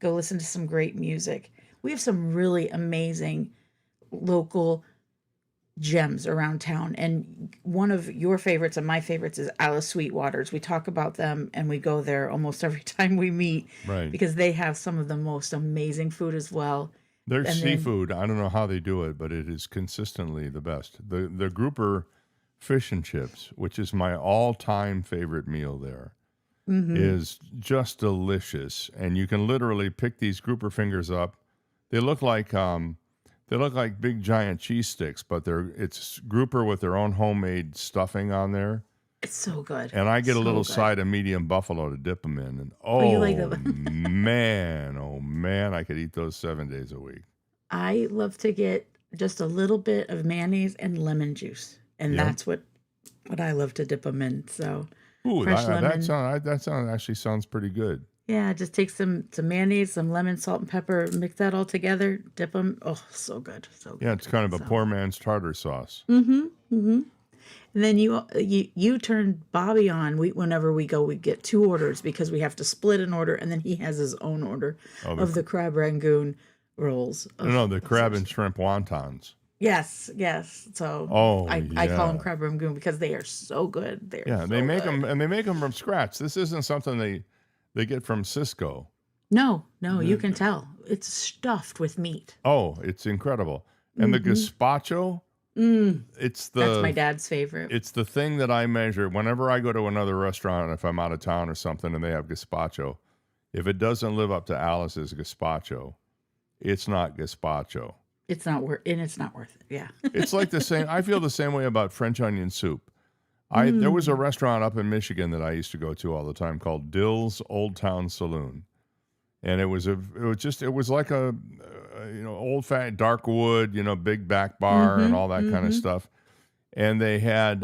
listen to some great music. We have some really amazing local gems around town, and one of your favorites and my favorites is Alice Sweetwater's. We talk about them, and we go there almost every time we meet, right? Because they have some of the most amazing food as well. Their seafood, I don't know how they do it, but it is consistently the best. The grouper fish and chips, which is my all-time favorite meal there, is just delicious, and you can literally pick these grouper fingers up. They look like big giant cheese sticks, but it's grouper with their own homemade stuffing on there. It's so good. And I get a little side of medium buffalo to dip them in. And you like them? man, I could eat those 7 days a week. I love to get just a little bit of mayonnaise and lemon juice, and that's what I love to dip them in. So fresh lemon. That actually sounds pretty good. Yeah, just take some mayonnaise, some lemon, salt, and pepper, mix that all together, dip them. Oh, so good, so good. Yeah, it's kind of a poor man's tartar sauce. And then you turn Bobby on. Whenever we go, we get 2 orders because we have to split an order, and then he has his own order of the crab rangoon rolls. No, the crab and shrimp wontons. Yes. So I call them crab rangoon because they are so good. They make them from scratch. This isn't something they get from Cisco. No, you can tell. It's stuffed with meat. Oh, it's incredible. And the gazpacho, that's my dad's favorite. It's the thing that I measure whenever I go to another restaurant, if I'm out of town or something and they have gazpacho. If it doesn't live up to Alice's gazpacho, it's not gazpacho. It's not worth it. Yeah. It's like the same. I feel the same way about French onion soup. There was a restaurant up in Michigan that I used to go to all the time called Dill's Old Town Saloon, and it was like a old fat dark wood, big back bar and all that kind of stuff. And they had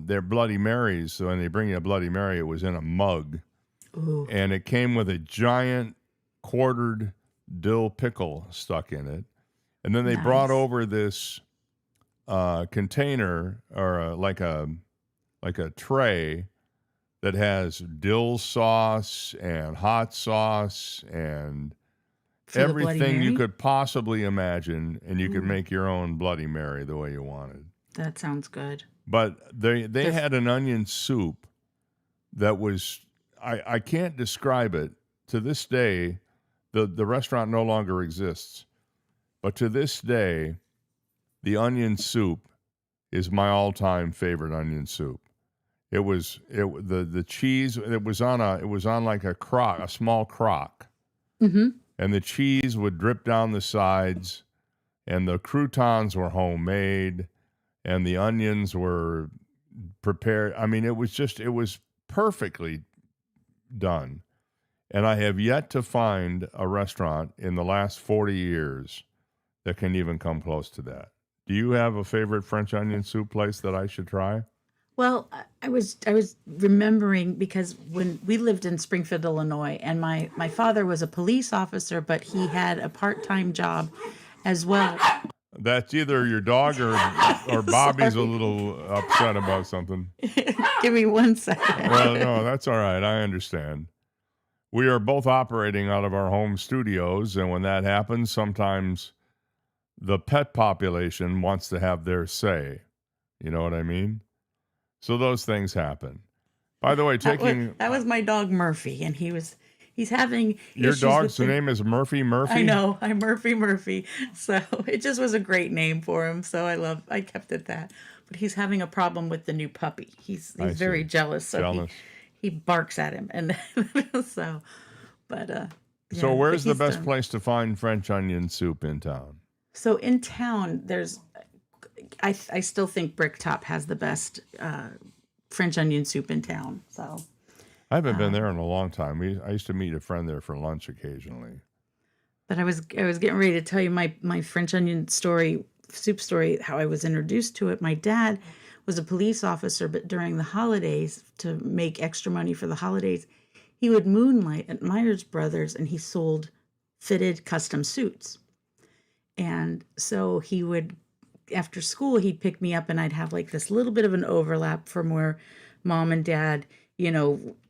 their Bloody Marys. So when they bring you a Bloody Mary, it was in a mug, and it came with a giant quartered dill pickle stuck in it, and then they brought over this container or like a tray that has dill sauce and hot sauce and everything you could possibly imagine, and you could make your own Bloody Mary the way you wanted. That sounds good. But they had an onion soup that was, I can't describe it. To this day, the restaurant no longer exists. But to this day, the onion soup is my all-time favorite onion soup. The cheese. It was on like a small crock, and the cheese would drip down the sides, and the croutons were homemade, and the onions were prepared. I mean, it was perfectly done, and I have yet to find a restaurant in the last 40 years that can even come close to that. Do you have a favorite French onion soup place that I should try? Well, I was remembering because when we lived in Springfield, Illinois, and my father was a police officer, but he had a part-time job as well. That's either your dog or Bobby's a little upset about something. Give me 1 second. Well, no, that's all right. I understand. We are both operating out of our home studios, and when that happens, sometimes the pet population wants to have their say. You know what I mean? So those things happen. By the way, That was my dog Murphy, and he's having your issues dog's with name is Murphy. I know, I'm Murphy. So it just was a great name for him. So I kept it that. But he's having a problem with the new puppy. He's very jealous. So he barks at him, and so. But so where's the best place to find French onion soup in town? So in town, I still think Bricktop has the best French onion soup in town. So I haven't been there in a long time. I used to meet a friend there for lunch occasionally. But I was getting ready to tell you my French onion soup story, how I was introduced to it. My dad was a police officer, but during the holidays, to make extra money for the holidays, he would moonlight at Myers Brothers, and he sold fitted custom suits. And so he would, after school, he'd pick me up, and I'd have like this little bit of an overlap from where mom and dad,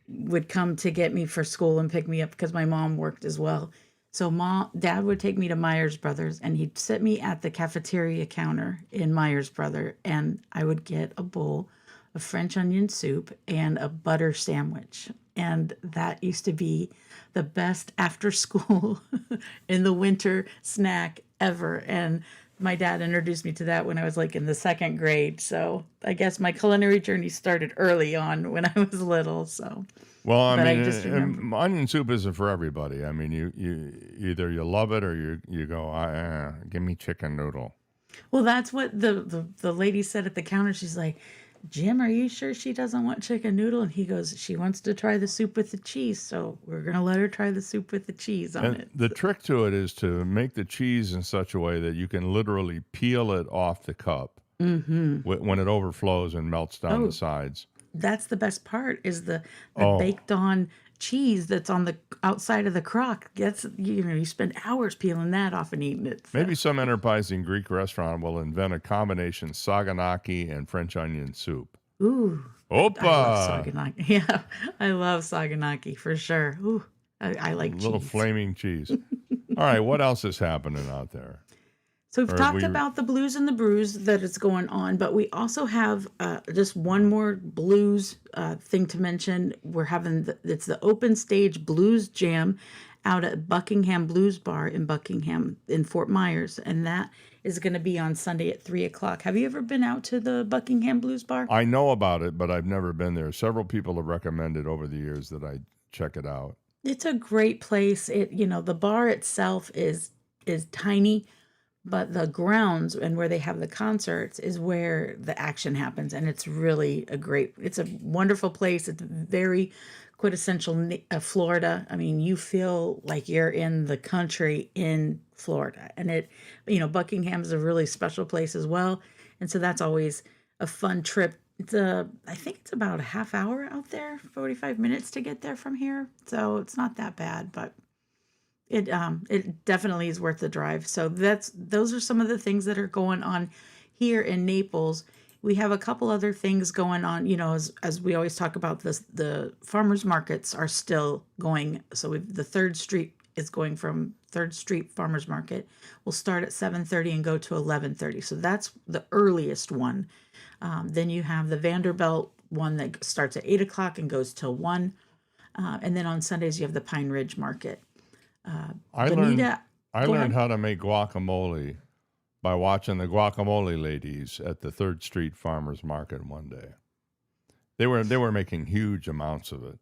would come to get me for school and pick me up because my mom worked as well. So dad would take me to Myers Brothers, and he'd sit me at the cafeteria counter in Myers Brothers, and I would get a bowl of French onion soup and a butter sandwich. And that used to be the best after school in the winter snack ever. And my dad introduced me to that when I was like in the second grade. So I guess my culinary journey started early on when I was little. So, well, I mean, onion soup isn't for everybody. I mean, you either you love it or you go, give me chicken noodle. Well, that's what the lady said at the counter. She's like, Jim, are you sure she doesn't want chicken noodle? And he goes, she wants to try the soup with the cheese, so we're going to let her try the soup with the cheese on it. The trick to it is to make the cheese in such a way that you can literally peel it off the cup when it overflows and melts down the sides. That's the best part, is the baked on cheese that's on the outside of the crock. You spend hours peeling that off and eating it. So. Maybe some enterprising Greek restaurant will invent a combination saganaki and French onion soup. Ooh. Opa! I love saganaki. Yeah, I love saganaki for sure. Ooh, I like cheese. Little flaming cheese. All right, what else is happening out there? So we've talked about the blues and the brews that is going on, but we also have just one more blues thing to mention. We're having it's the Open Stage Blues Jam out at Buckingham Blues Bar in Buckingham in Fort Myers, and that is going to be on Sunday at 3:00. Have you ever been out to the Buckingham Blues Bar? I know about it, but I've never been there. Several people have recommended over the years that I check it out. It's a great place. The bar itself is tiny. But the grounds and where they have the concerts is where the action happens. And it's really it's a wonderful place. It's very quintessential Florida. I mean, you feel like you're in the country in Florida. And Buckingham is a really special place as well. And so that's always a fun trip. I think it's about a half hour out there, 45 minutes to get there from here. So it's not that bad, but it definitely is worth the drive. So those are some of the things that are going on here in Naples. We have a couple other things going on, as we always talk about this, the farmers markets are still going. So the 3rd Street is going from 3rd Street Farmers Market. We'll start at 7:30 and go to 11:30. So that's the earliest one. Then you have the Vanderbilt one that starts at 8:00 and goes till 1. And then on Sundays you have the Pine Ridge Market. I learned how to make guacamole by watching the guacamole ladies at the 3rd Street Farmers Market one day. They were making huge amounts of it,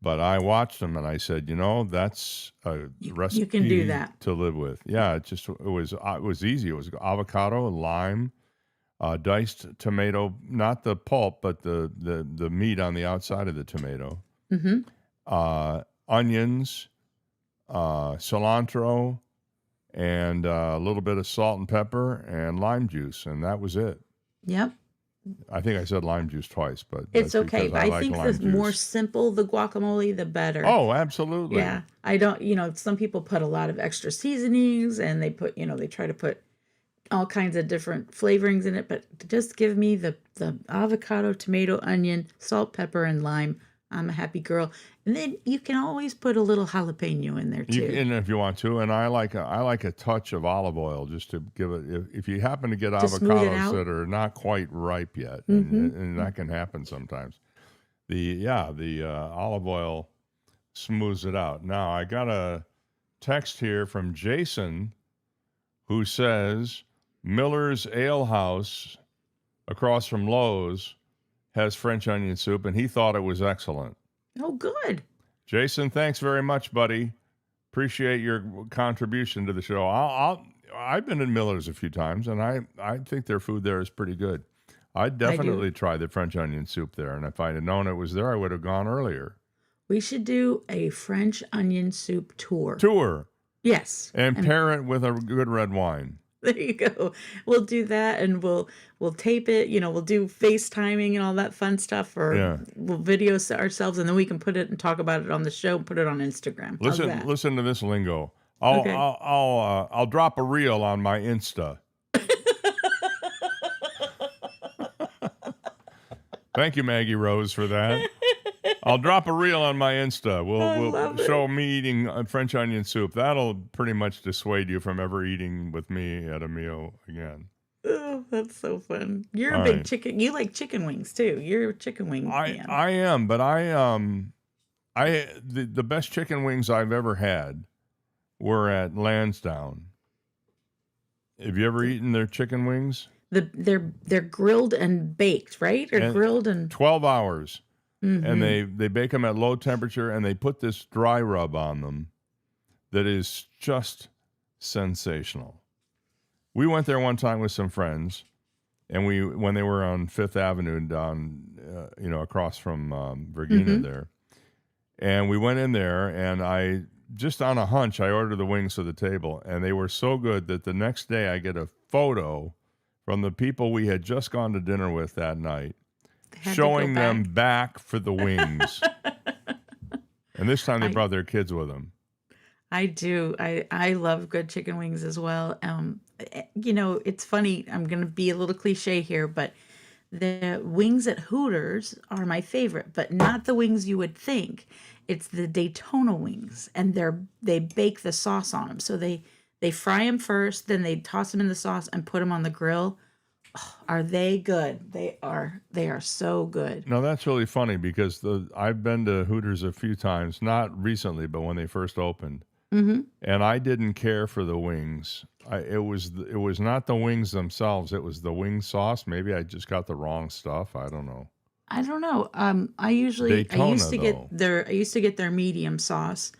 but I watched them and I said, that's a recipe you can do that to live with. Yeah, it was easy. It was avocado, lime, diced tomato, not the pulp, but the meat on the outside of the tomato, onions. Cilantro and a little bit of salt and pepper and lime juice, and that was it. Yep. I think I said lime juice twice, but it's okay. But I think the more juice. Simple the guacamole, the better. Oh, absolutely. Yeah. I don't, some people put a lot of extra seasonings and they put, they try to put all kinds of different flavorings in it, but just give me the avocado, tomato, onion, salt, pepper, and lime I'm a happy girl. And then you can always put a little jalapeno in there too. And if you want to, and I like a touch of olive oil just to give it. If you happen to get To smooth it avocados out. that are not quite ripe yet, Mm-hmm. and that can happen sometimes. The olive oil smooths it out. Now I got a text here from Jason, who says Miller's Ale House across from Lowe's has French onion soup, and he thought it was excellent. Oh, good. Jason, thanks very much, buddy. Appreciate your contribution to the show. I've been in Miller's a few times, and I think their food there is pretty good. I'd definitely try the French onion soup there, and if I'd have known it was there, I would have gone earlier. We should do a French onion soup tour. Yes. And pair it with a good red wine. There you go. We'll do that, and we'll tape it. We'll do FaceTiming and all that fun stuff, or we'll video ourselves, and then we can put it and talk about it on the show and put it on Instagram. Listen to this lingo. Okay. I'll drop a reel on my Insta. Thank you, Maggie Rose, for that. I'll drop a reel on my Insta. We'll show me eating French onion soup. That'll pretty much dissuade you from ever eating with me at a meal again. Oh, that's so fun. You're a big chicken. You like chicken wings too. You're a chicken wing fan. I am, but the best chicken wings I've ever had were at Lansdowne. Have you ever eaten their chicken wings? They're grilled and baked, right? Or grilled and 12 hours. Mm-hmm. And they bake them at low temperature, and they put this dry rub on them that is just sensational. We went there one time with some friends, and when they were on Fifth Avenue down, across from Virginia there, and we went in there, and I just on a hunch, I ordered the wings to the table, and they were so good that the next day I get a photo from the people we had just gone to dinner with that night, showing them back for the wings. And this time they brought their kids with them. I do. I love good chicken wings as well. It's funny. I'm going to be a little cliche here, but the wings at Hooters are my favorite, but not the wings you would think. It's the Daytona wings, and they bake the sauce on them. So they fry them first, then they toss them in the sauce and put them on the grill. Oh, are they good? They are so good. No, that's really funny because I've been to Hooters a few times, not recently, but when they first opened. Mm-hmm. And I didn't care for the wings. It was not the wings themselves. It was the wing sauce. Maybe I just got the wrong stuff. I don't know. I used to get their medium sauce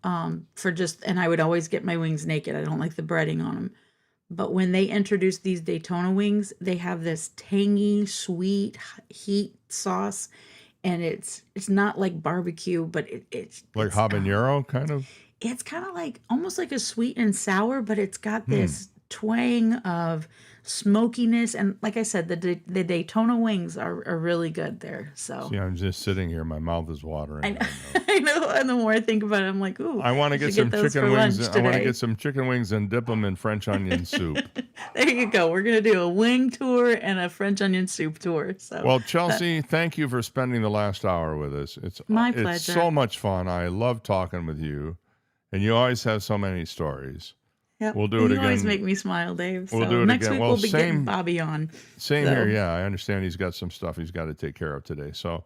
and I would always get my wings naked. I don't like the breading on them. But when they introduced these Daytona wings, they have this tangy, sweet heat sauce, and it's not like barbecue, but it's like habanero kind of. It's kind of like almost like a sweet and sour, but it's got this twang of smokiness, and like I said, the Daytona wings are really good there. So see, I'm just sitting here, my mouth is watering. I know, and the more I think about it, I'm like, ooh, I want to get some chicken wings. I want to get some chicken wings and dip them in French onion soup. There you go. We're gonna do a wing tour and a French onion soup tour. So, well, Chelsea, thank you for spending the last hour with us. It's my pleasure. It's so much fun. I love talking with you, and you always have so many stories. Yep. We'll do it again. You always make me smile, Dave. We'll do it next again. week we'll be getting Bobby on. Same here. Yeah, I understand he's got some stuff he's got to take care of today. So,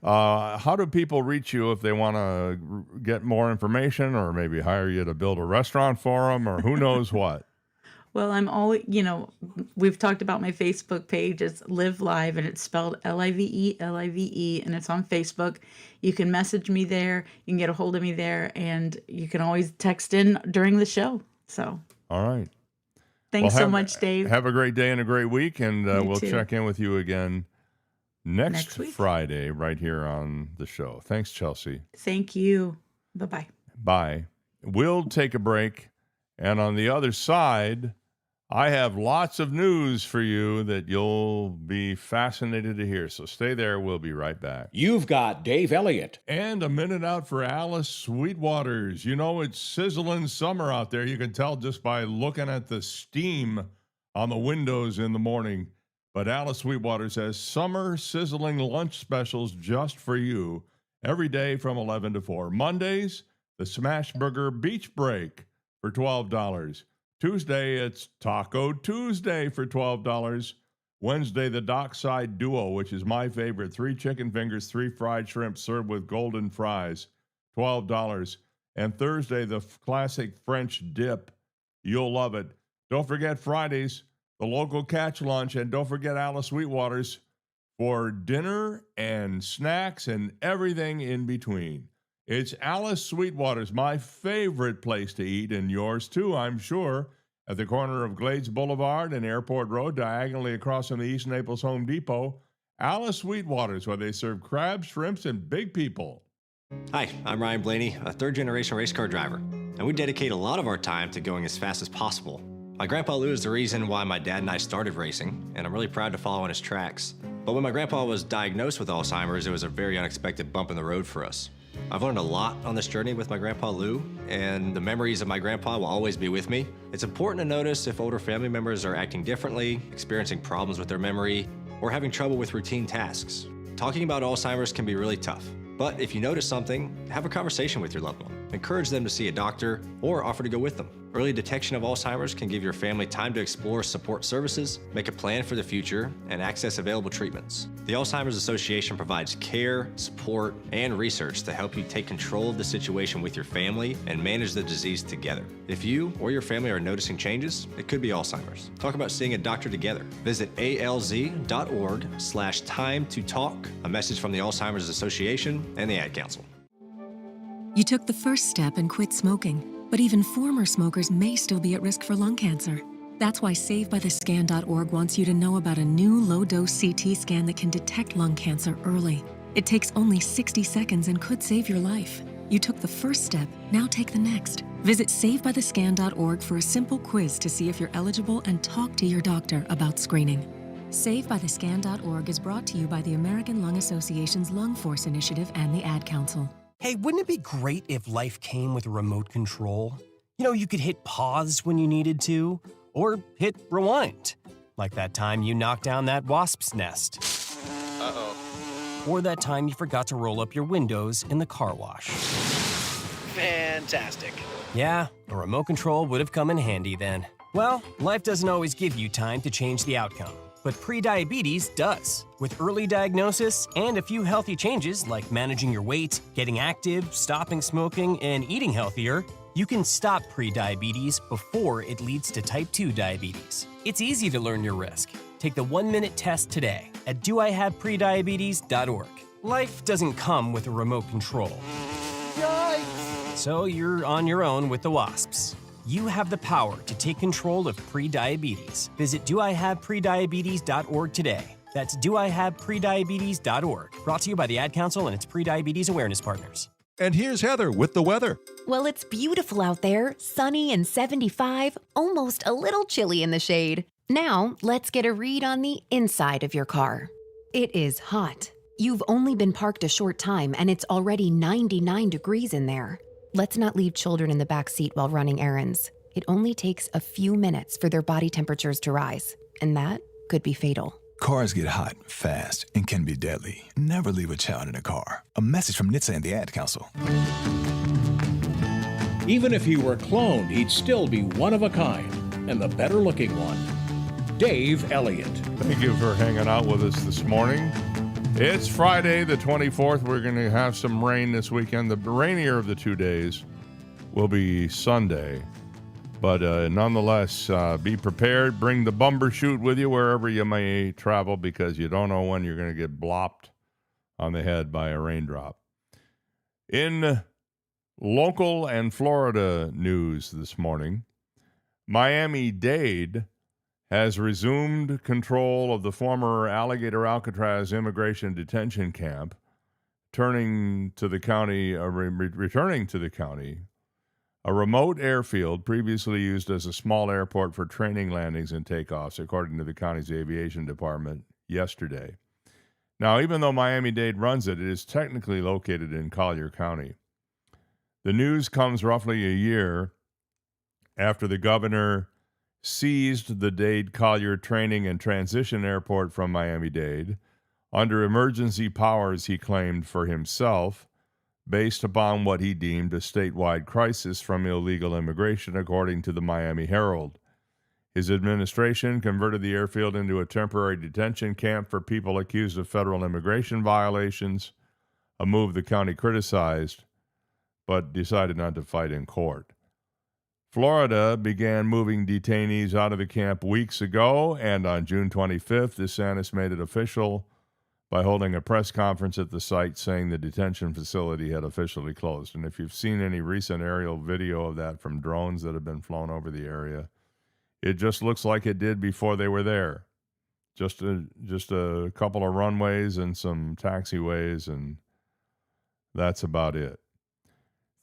how do people reach you if they want to get more information, or maybe hire you to build a restaurant for them, or who knows what? Well, I'm always, we've talked about my Facebook page. It's Live Live, and it's spelled Live, and it's on Facebook. You can message me there. You can get a hold of me there, and you can always text in during the show. So, all right. Thanks so much, Dave. Have a great day and a great week, and we'll check in with you again next Friday right here on the show. Thanks, Chelsea. Thank you. Bye-bye. Bye. We'll take a break, and on the other side, I have lots of news for you that you'll be fascinated to hear. So stay there. We'll be right back. You've got Dave Elliott. And a minute out for Alice Sweetwaters. You know, it's sizzling summer out there. You can tell just by looking at the steam on the windows in the morning. But Alice Sweetwaters has summer sizzling lunch specials just for you. every day from 11 to 4. Mondays, the Smash Burger Beach Break for $12. Tuesday, it's Taco Tuesday for $12. Wednesday, the Dockside Duo, which is my favorite. 3 chicken fingers, 3 fried shrimp served with golden fries, $12. And Thursday, the classic French dip. You'll love it. Don't forget Fridays, the local catch lunch, and don't forget Alice Sweetwater's for dinner and snacks and everything in between. It's Alice Sweetwater's, my favorite place to eat, and yours too, I'm sure, at the corner of Glades Boulevard and Airport Road, diagonally across from the East Naples Home Depot. Alice Sweetwater's, where they serve crabs, shrimps, and big people. Hi, I'm Ryan Blaney, a third-generation race car driver, and we dedicate a lot of our time to going as fast as possible. My grandpa Lou is the reason why my dad and I started racing, and I'm really proud to follow in his tracks. But when my grandpa was diagnosed with Alzheimer's, it was a very unexpected bump in the road for us. I've learned a lot on this journey with my grandpa Lou, and the memories of my grandpa will always be with me. It's important to notice if older family members are acting differently, experiencing problems with their memory, or having trouble with routine tasks. Talking about Alzheimer's can be really tough. But if you notice something, have a conversation with your loved one. Encourage them to see a doctor or offer to go with them. Early detection of Alzheimer's can give your family time to explore support services, make a plan for the future, and access available treatments. The Alzheimer's Association provides care, support, and research to help you take control of the situation with your family and manage the disease together. If you or your family are noticing changes, it could be Alzheimer's. Talk about seeing a doctor together. Visit alz.org/time to talk. A message from the Alzheimer's Association and the Ad Council. You took the first step and quit smoking, but even former smokers may still be at risk for lung cancer. That's why SaveByTheScan.org wants you to know about a new low-dose CT scan that can detect lung cancer early. It takes only 60 seconds and could save your life. You took the first step, now take the next. Visit SaveByTheScan.org for a simple quiz to see if you're eligible and talk to your doctor about screening. SaveByTheScan.org is brought to you by the American Lung Association's Lung Force Initiative and the Ad Council. Hey, wouldn't it be great if life came with a remote control? You know, you could hit pause when you needed to, or hit rewind. Like that time you knocked down that wasp's nest. Uh-oh. Or that time you forgot to roll up your windows in the car wash. Fantastic. Yeah, a remote control would have come in handy then. Well, life doesn't always give you time to change the outcome. But prediabetes does. With early diagnosis and a few healthy changes like managing your weight, getting active, stopping smoking, and eating healthier, you can stop prediabetes before it leads to type 2 diabetes. It's easy to learn your risk. Take the 1-minute test today at doihaveprediabetes.org. Life doesn't come with a remote control. Yikes! So you're on your own with the wasps. You have the power to take control of prediabetes. Visit doihaveprediabetes.org today. That's doihaveprediabetes.org. Brought to you by the Ad Council and its Prediabetes Awareness Partners. And here's Heather with the weather. Well, it's beautiful out there, sunny and 75, almost a little chilly in the shade. Now, let's get a read on the inside of your car. It is hot. You've only been parked a short time and it's already 99 degrees in there. Let's not leave children in the back seat while running errands. It only takes a few minutes for their body temperatures to rise, and that could be fatal. Cars get hot, fast, and can be deadly. Never leave a child in a car. A message from NHTSA and the Ad Council. Even if he were cloned, he'd still be one of a kind, and the better-looking one. Dave Elliott. Thank you for hanging out with us this morning. It's Friday, the 24th. We're going to have some rain this weekend. The rainier of the 2 days will be Sunday. But nonetheless, be prepared. Bring the bumper chute with you wherever you may travel because you don't know when you're going to get blopped on the head by a raindrop. In local and Florida news this morning, Miami-Dade has resumed control of the former Alligator Alcatraz immigration detention camp, returning to the county. A remote airfield previously used as a small airport for training landings and takeoffs, according to the county's aviation department yesterday. Now, even though Miami-Dade runs it, it is technically located in Collier County. The news comes roughly a year after the governor seized the Dade-Collier Training and Transition Airport from Miami-Dade under emergency powers he claimed for himself based upon what he deemed a statewide crisis from illegal immigration, according to the Miami Herald. His administration converted the airfield into a temporary detention camp for people accused of federal immigration violations, a move the county criticized, but decided not to fight in court. Florida began moving detainees out of the camp weeks ago, and on June 25th, DeSantis made it official by holding a press conference at the site saying the detention facility had officially closed. And if you've seen any recent aerial video of that from drones that have been flown over the area, it just looks like it did before they were there. Just a couple of runways and some taxiways, and that's about it.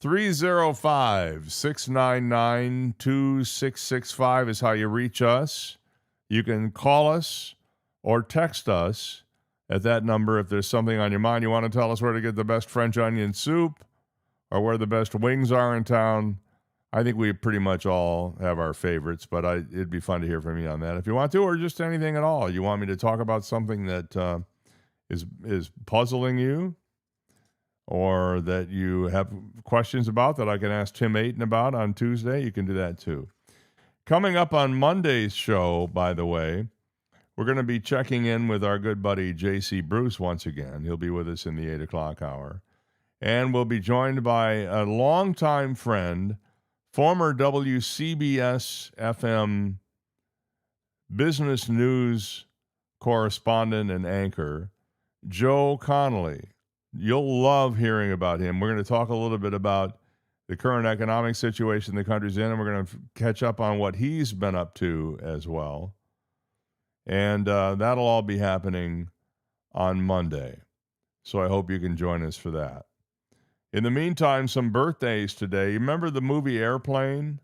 305-699-2665 is how you reach us. You can call us or text us at that number if there's something on your mind. You want to tell us where to get the best French onion soup or where the best wings are in town. I think we pretty much all have our favorites, but it'd be fun to hear from you on that if you want to, or just anything at all. You want me to talk about something that is puzzling you, or that you have questions about that I can ask Tim Ayton about on Tuesday, you can do that too. Coming up on Monday's show, by the way, we're going to be checking in with our good buddy J.C. Bruce once again. He'll be with us in the 8 o'clock hour. And we'll be joined by a longtime friend, former WCBS FM business news correspondent and anchor, Joe Connolly. You'll love hearing about him. We're going to talk a little bit about the current economic situation the country's in, and we're going to catch up on what he's been up to as well. And that'll all be happening on Monday. So I hope you can join us for that. In the meantime, some birthdays today. You remember the movie Airplane?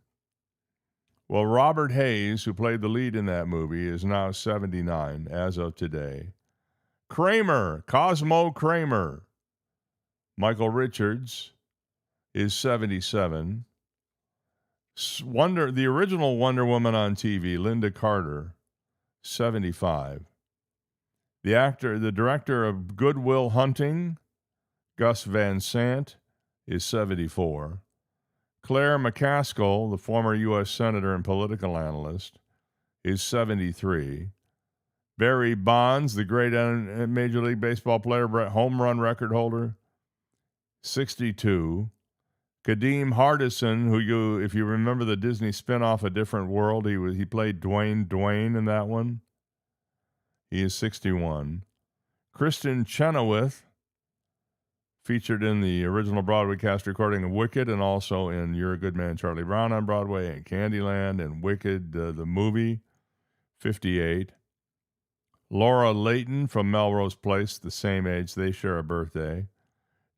Well, Robert Hayes, who played the lead in that movie, is now 79 as of today. Kramer, Cosmo Kramer. Michael Richards is 77. The original Wonder Woman on TV, Linda Carter, 75. The director of Good Will Hunting, Gus Van Sant, is 74. Claire McCaskill, the former U.S. Senator and political analyst, is 73. Barry Bonds, the great Major League Baseball player, home run record holder, 62. Kadeem Hardison, who if you remember the Disney spinoff A Different World, he played Dwayne in that one. He is 61. Kristen Chenoweth, featured in the original Broadway cast recording of Wicked and also in You're a Good Man, Charlie Brown on Broadway, and Candyland and Wicked, the movie, 58. Laura Layton from Melrose Place, the same age. They share a birthday.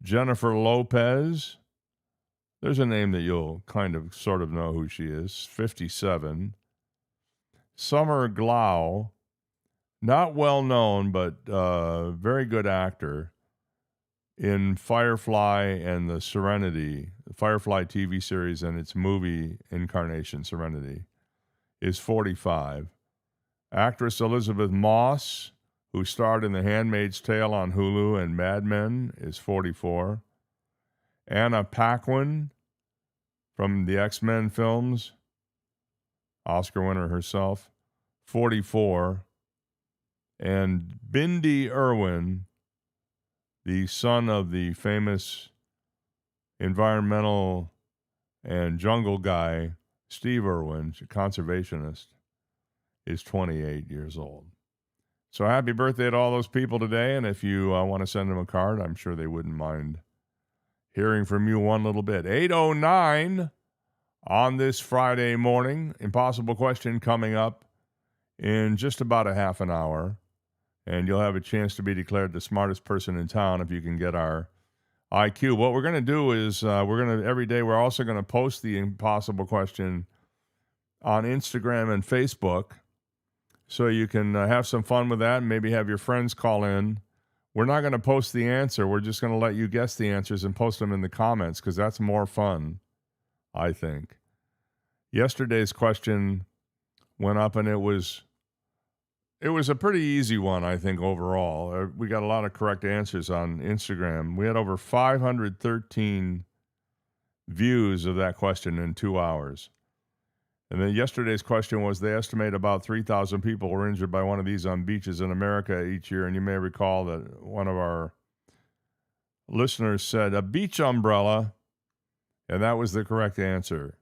Jennifer Lopez, there's a name that you'll sort of know who she is, 57. Summer Glau, not well known, but very good actor in Firefly and the Firefly TV series and its movie incarnation, Serenity, is 45. Actress Elizabeth Moss, who starred in The Handmaid's Tale on Hulu and Mad Men, is 44. Anna Paquin from the X-Men films, Oscar winner herself, 44. And Bindi Irwin, the son of the famous environmental and jungle guy, Steve Irwin, conservationist, is 28 years old. So happy birthday to all those people today, and if you want to send them a card, I'm sure they wouldn't mind hearing from you one little bit. 8:09 on this Friday morning. Impossible question coming up in just about a half an hour, and you'll have a chance to be declared the smartest person in town if you can get our IQ. What we're going to do is every day we're also going to post the impossible question on Instagram and Facebook, so you can have some fun with that and maybe have your friends call in. We're not going to post the answer. We're just going to let you guess the answers and post them in the comments because that's more fun, I think. Yesterday's question went up and it was It was a pretty easy one, I think, overall. We got a lot of correct answers on Instagram. We had over 513 views of that question in 2 hours. And then yesterday's question was, they estimate about 3,000 people were injured by one of these on beaches in America each year. And you may recall that one of our listeners said a beach umbrella, and that was the correct answer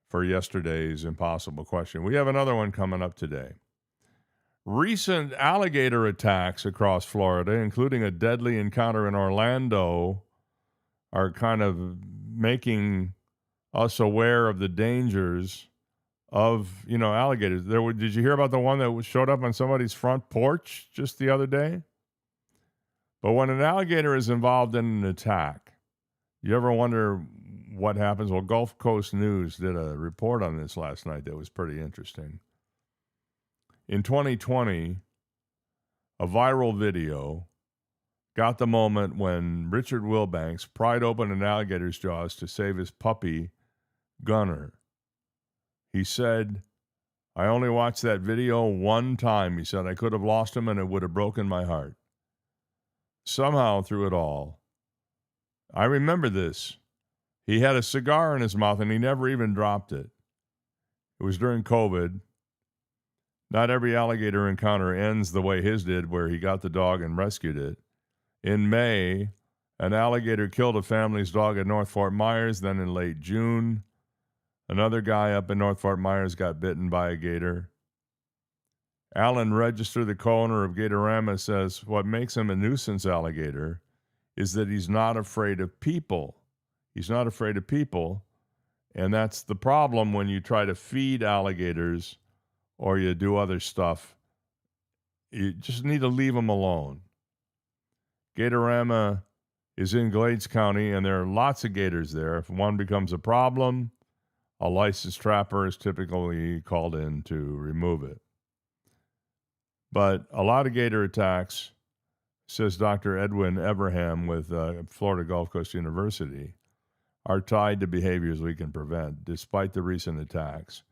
for yesterday's impossible question. We have another one coming up today. Recent alligator attacks across Florida, including a deadly encounter in Orlando, are kind of making us aware of the dangers of, alligators. Did you hear about the one that showed up on somebody's front porch just the other day? But when an alligator is involved in an attack, you ever wonder what happens? Well, Gulf Coast News did a report on this last night that was pretty interesting. In 2020, a viral video got the moment when Richard Wilbanks pried open an alligator's jaws to save his puppy, Gunner. He said, I only watched that video one time. He said, I could have lost him and it would have broken my heart. Somehow through it all, I remember this. He had a cigar in his mouth and he never even dropped it. It was during COVID. Not every alligator encounter ends the way his did, where he got the dog and rescued it. In May, an alligator killed a family's dog at North Fort Myers. Then in late June, another guy up in North Fort Myers got bitten by a gator. Alan Register, the co-owner of Gatorama, says what makes him a nuisance alligator is that he's not afraid of people. He's not afraid of people, and that's the problem when you try to feed alligators or you do other stuff. You just need to leave them alone. Gatorama is in Glades County, and there are lots of gators there. If one becomes a problem, a licensed trapper is typically called in to remove it. But a lot of gator attacks, says Dr. Edwin Everham with Florida Gulf Coast University, are tied to behaviors we can prevent, despite the recent attacks.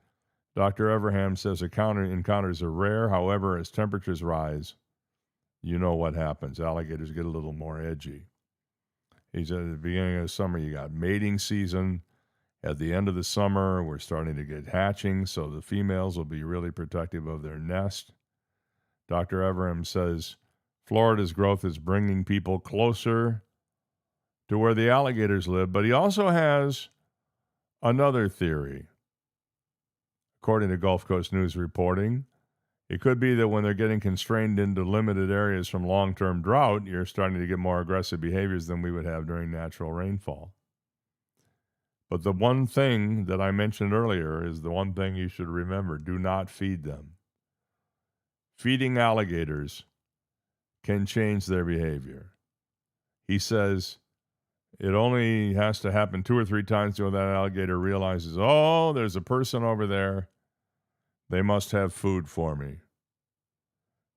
Dr. Everham says encounters are rare. However, as temperatures rise, you know what happens. Alligators get a little more edgy. He said at the beginning of the summer, you got mating season. At the end of the summer, we're starting to get hatching, so the females will be really protective of their nest. Dr. Everham says Florida's growth is bringing people closer to where the alligators live, but he also has another theory. According to Gulf Coast News reporting, it could be that when they're getting constrained into limited areas from long-term drought, you're starting to get more aggressive behaviors than we would have during natural rainfall. But the one thing that I mentioned earlier is the one thing you should remember. Do not feed them. Feeding alligators can change their behavior. He says it only has to happen 2 or 3 times till that alligator realizes, oh, there's a person over there. They must have food for me.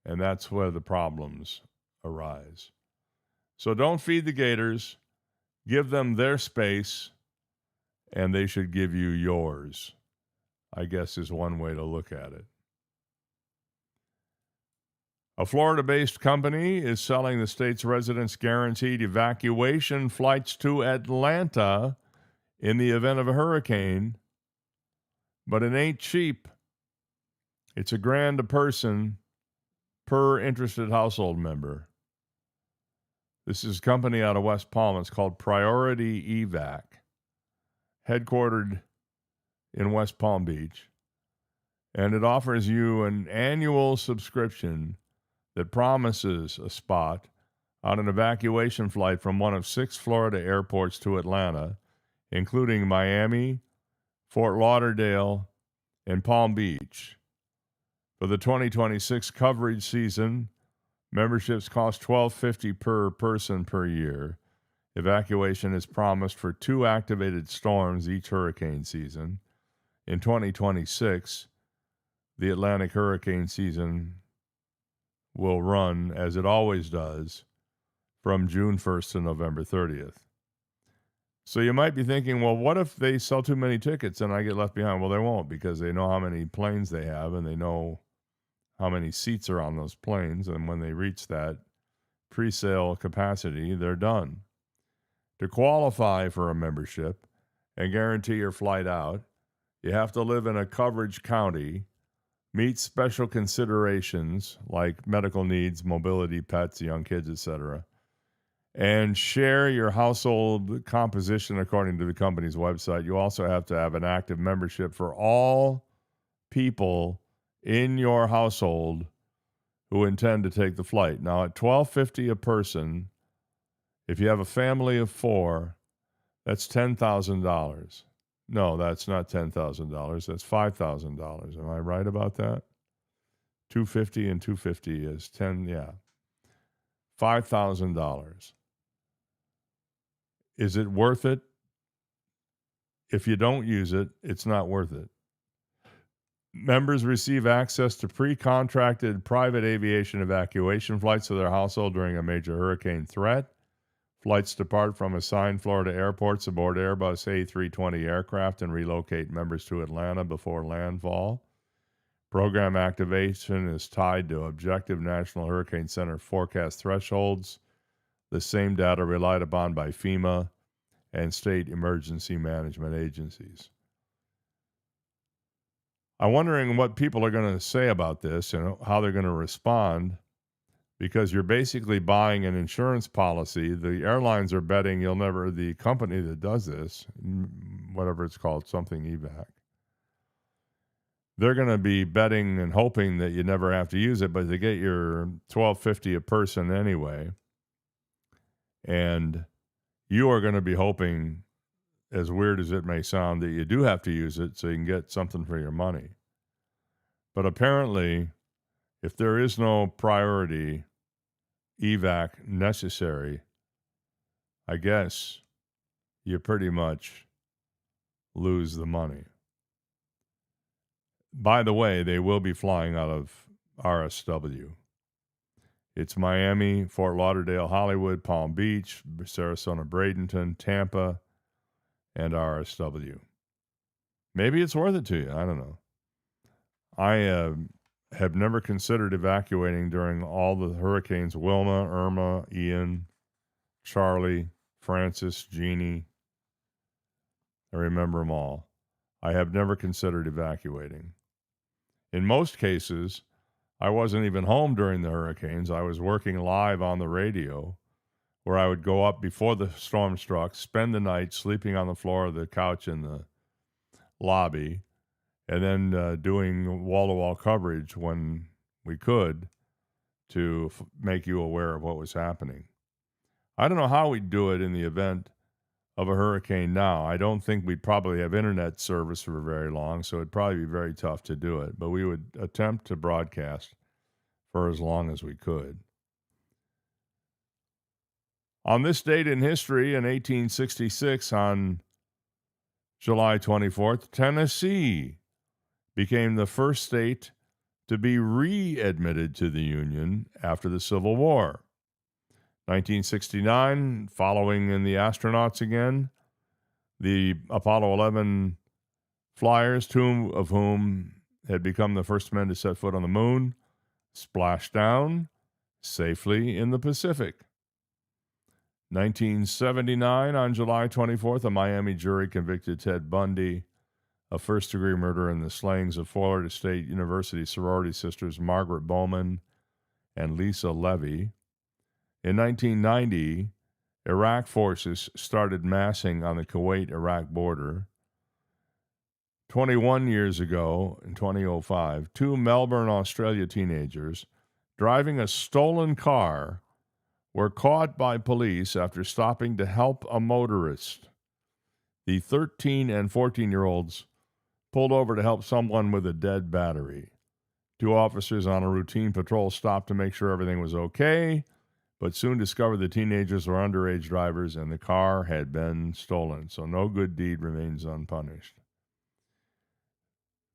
And that's where the problems arise. So don't feed the gators. Give them their space, and they should give you yours, I guess is one way to look at it. A Florida-based company is selling the state's residents guaranteed evacuation flights to Atlanta in the event of a hurricane, but it ain't cheap. It's $1,000 a person per interested household member. This is a company out of West Palm. It's called Priority Evac, headquartered in West Palm Beach, and it offers you an annual subscription that promises a spot on an evacuation flight from one of 6 Florida airports to Atlanta, including Miami, Fort Lauderdale, and Palm Beach. For the 2026 coverage season, memberships cost $1,250 per person per year. Evacuation is promised for 2 activated storms each hurricane season. In 2026, the Atlantic hurricane season will run, as it always does, from June 1st to November 30th. So you might be thinking, well, what if they sell too many tickets and I get left behind? Well, they won't, because they know how many planes they have and they know how many seats are on those planes, and when they reach that pre-sale capacity, they're done. To qualify for a membership and guarantee your flight out, you have to live in a coverage county, meet special considerations like medical needs, mobility, pets, young kids, etc., and share your household composition according to the company's website. You also have to have an active membership for all people in your household who intend to take the flight. Now, at $1,250 a person, if you have a family of 4, that's $10,000. No, that's not $10,000. That's $5,000. Am I right about that? 250 and 250 is 10, yeah. $5,000. Is it worth it? If you don't use it, it's not worth it. Members receive access to pre-contracted private aviation evacuation flights to their household during a major hurricane threat. Flights depart from assigned Florida airports aboard Airbus A320 aircraft and relocate members to Atlanta before landfall. Program activation is tied to objective National Hurricane Center forecast thresholds, the same data relied upon by FEMA and state emergency management agencies. I'm wondering what people are going to say about this and how they're going to respond, because you're basically buying an insurance policy. The airlines are betting the company that does this, whatever it's called, something evac, they're going to be betting and hoping that you never have to use it, but they get your $1,250 a person anyway. And you are going to be hoping, as weird as it may sound, that you do have to use it so you can get something for your money. But apparently, if there is no priority evac necessary, I guess you pretty much lose the money. By the way, they will be flying out of RSW. It's Miami, Fort Lauderdale, Hollywood, Palm Beach, Sarasota, Bradenton, Tampa, and RSW. Maybe it's worth it to you. I don't know. I have never considered evacuating during all the hurricanes: Wilma, Irma, Ian, Charlie, Francis, Jeannie. I remember them all. I have never considered evacuating. In most cases, I wasn't even home during the hurricanes. I was working live on the radio, where I would go up before the storm struck, spend the night sleeping on the floor of the couch in the lobby, and then doing wall-to-wall coverage when we could to make you aware of what was happening. I don't know how we'd do it in the event of a hurricane now. I don't think we'd probably have internet service for very long, so it'd probably be very tough to do it. But we would attempt to broadcast for as long as we could. On this date in history, in 1866, on July 24th, Tennessee became the first state to be readmitted to the Union after the Civil War. 1969, following in the astronauts again, the Apollo 11 flyers, two of whom had become the first men to set foot on the moon, splashed down safely in the Pacific. 1979, on July 24th, a Miami jury convicted Ted Bundy of first-degree murder in the slayings of Florida State University sorority sisters Margaret Bowman and Lisa Levy. In 1990, Iraq forces started massing on the Kuwait-Iraq border. 21 years ago, in 2005, 2 Melbourne, Australia teenagers driving a stolen car were caught by police after stopping to help a motorist. The 13 and 14-year-olds pulled over to help someone with a dead battery. 2 officers on a routine patrol stopped to make sure everything was okay, but soon discovered the teenagers were underage drivers and the car had been stolen. So no good deed remains unpunished.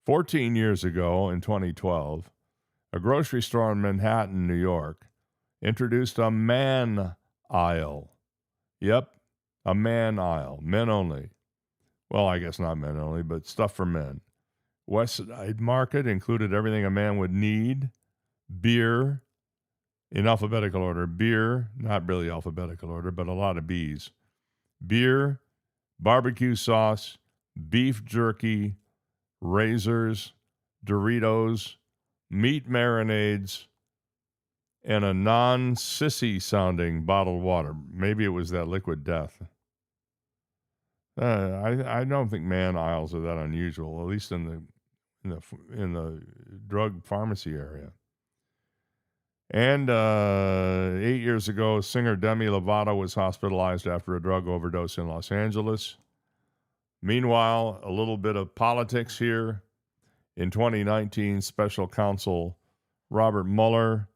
14 years ago, in 2012, a grocery store in Manhattan, New York, introduced a man aisle. Yep, a man aisle, men only. Well, I guess not men only, but stuff for men. West Side Market included everything a man would need beer, in alphabetical order, beer, not really alphabetical order, but a lot of B's. Beer, barbecue sauce, beef jerky, razors, Doritos, meat marinades, and a non-sissy sounding bottled water. Maybe it was that Liquid Death. I don't think man aisles are that unusual, at least in the drug pharmacy area. And 8 years ago, singer Demi Lovato was hospitalized after a drug overdose in Los Angeles. Meanwhile, a little bit of politics here. In 2019, special counsel Robert Mueller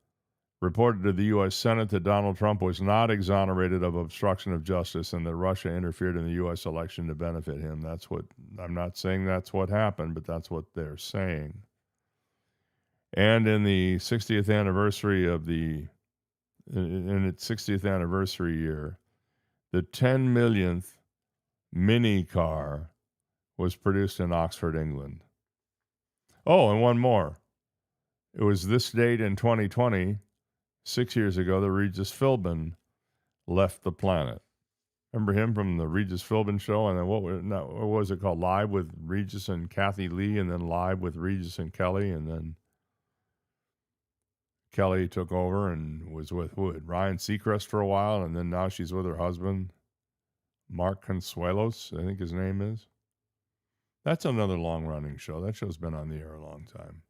reported to the U.S. Senate that Donald Trump was not exonerated of obstruction of justice and that Russia interfered in the U.S. election to benefit him. That's what, I'm not saying that's what happened, but that's what they're saying. And in the 60th anniversary in its 60th anniversary year, the 10 millionth mini car was produced in Oxford, England. Oh, and one more. It was this date in 2020, 6 years ago, that Regis Philbin left the planet. Remember him from the Regis Philbin show? And then what was it called? Live with Regis and Kathy Lee, and then Live with Regis and Kelly, and then Kelly took over and was with Ryan Seacrest for a while, and then now she's with her husband, Mark Consuelos, I think his name is. That's another long-running show. That show's been on the air a long time.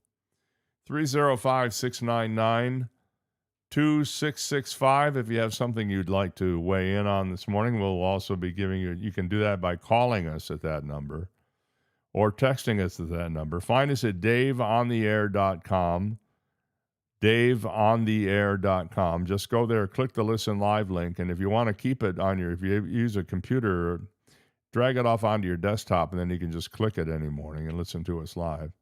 305-699-2665. If you have something you'd like to weigh in on this morning, we'll also be giving you can do that by calling us at that number or texting us at that number. Find us at daveontheair.com. daveontheair.com. Just go there, click the Listen Live link, and if you want to keep it on if you use a computer, drag it off onto your desktop, and then you can just click it any morning and listen to us live.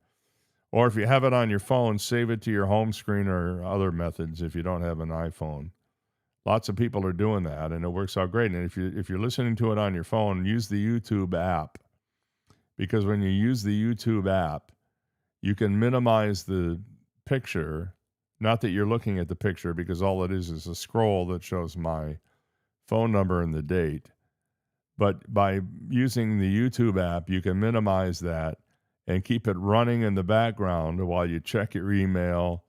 Or if you have it on your phone, save it to your home screen or other methods if you don't have an iPhone. Lots of people are doing that, and it works out great. And if you're listening to it on your phone, use the YouTube app, because when you use the YouTube app, you can minimize the picture. Not that you're looking at the picture, because all it is a scroll that shows my phone number and the date. But by using the YouTube app, you can minimize that and keep it running in the background while you check your email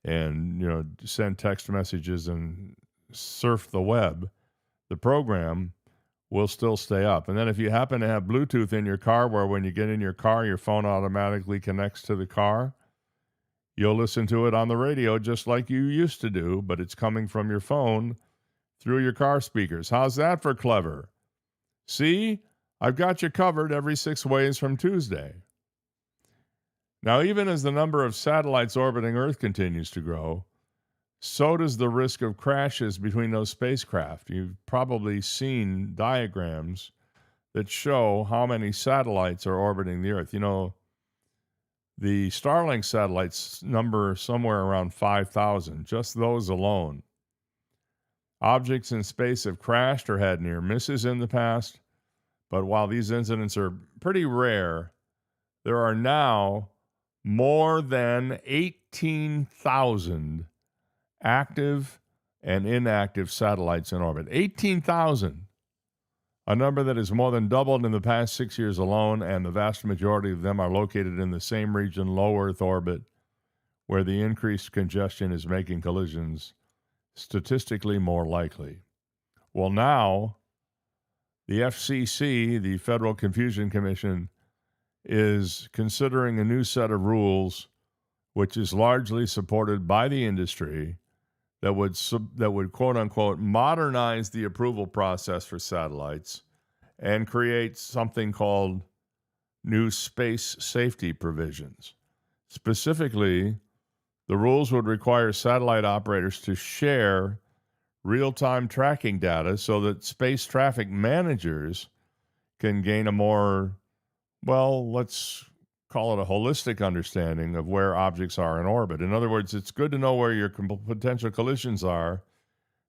and, send text messages and surf the web. The program will still stay up. And then if you happen to have Bluetooth in your car, where when you get in your car, your phone automatically connects to the car, you'll listen to it on the radio just like you used to do, but it's coming from your phone through your car speakers. How's that for clever? See, I've got you covered every 6 ways from Tuesday. Now, even as the number of satellites orbiting Earth continues to grow, so does the risk of crashes between those spacecraft. You've probably seen diagrams that show how many satellites are orbiting the Earth. The Starlink satellites number somewhere around 5,000, just those alone. Objects in space have crashed or had near misses in the past, but while these incidents are pretty rare, there are now more than 18,000 active and inactive satellites in orbit. 18,000, a number that has more than doubled in the past 6 years alone, and the vast majority of them are located in the same region, low Earth orbit, where the increased congestion is making collisions statistically more likely. Well, now, the FCC, the Federal Confusion Commission, is considering a new set of rules, which is largely supported by the industry, that would quote unquote modernize the approval process for satellites and create something called new space safety provisions. Specifically, the rules would require satellite operators to share real-time tracking data so that space traffic managers can gain a more, let's call it a holistic understanding of where objects are in orbit. In other words, it's good to know where your potential collisions are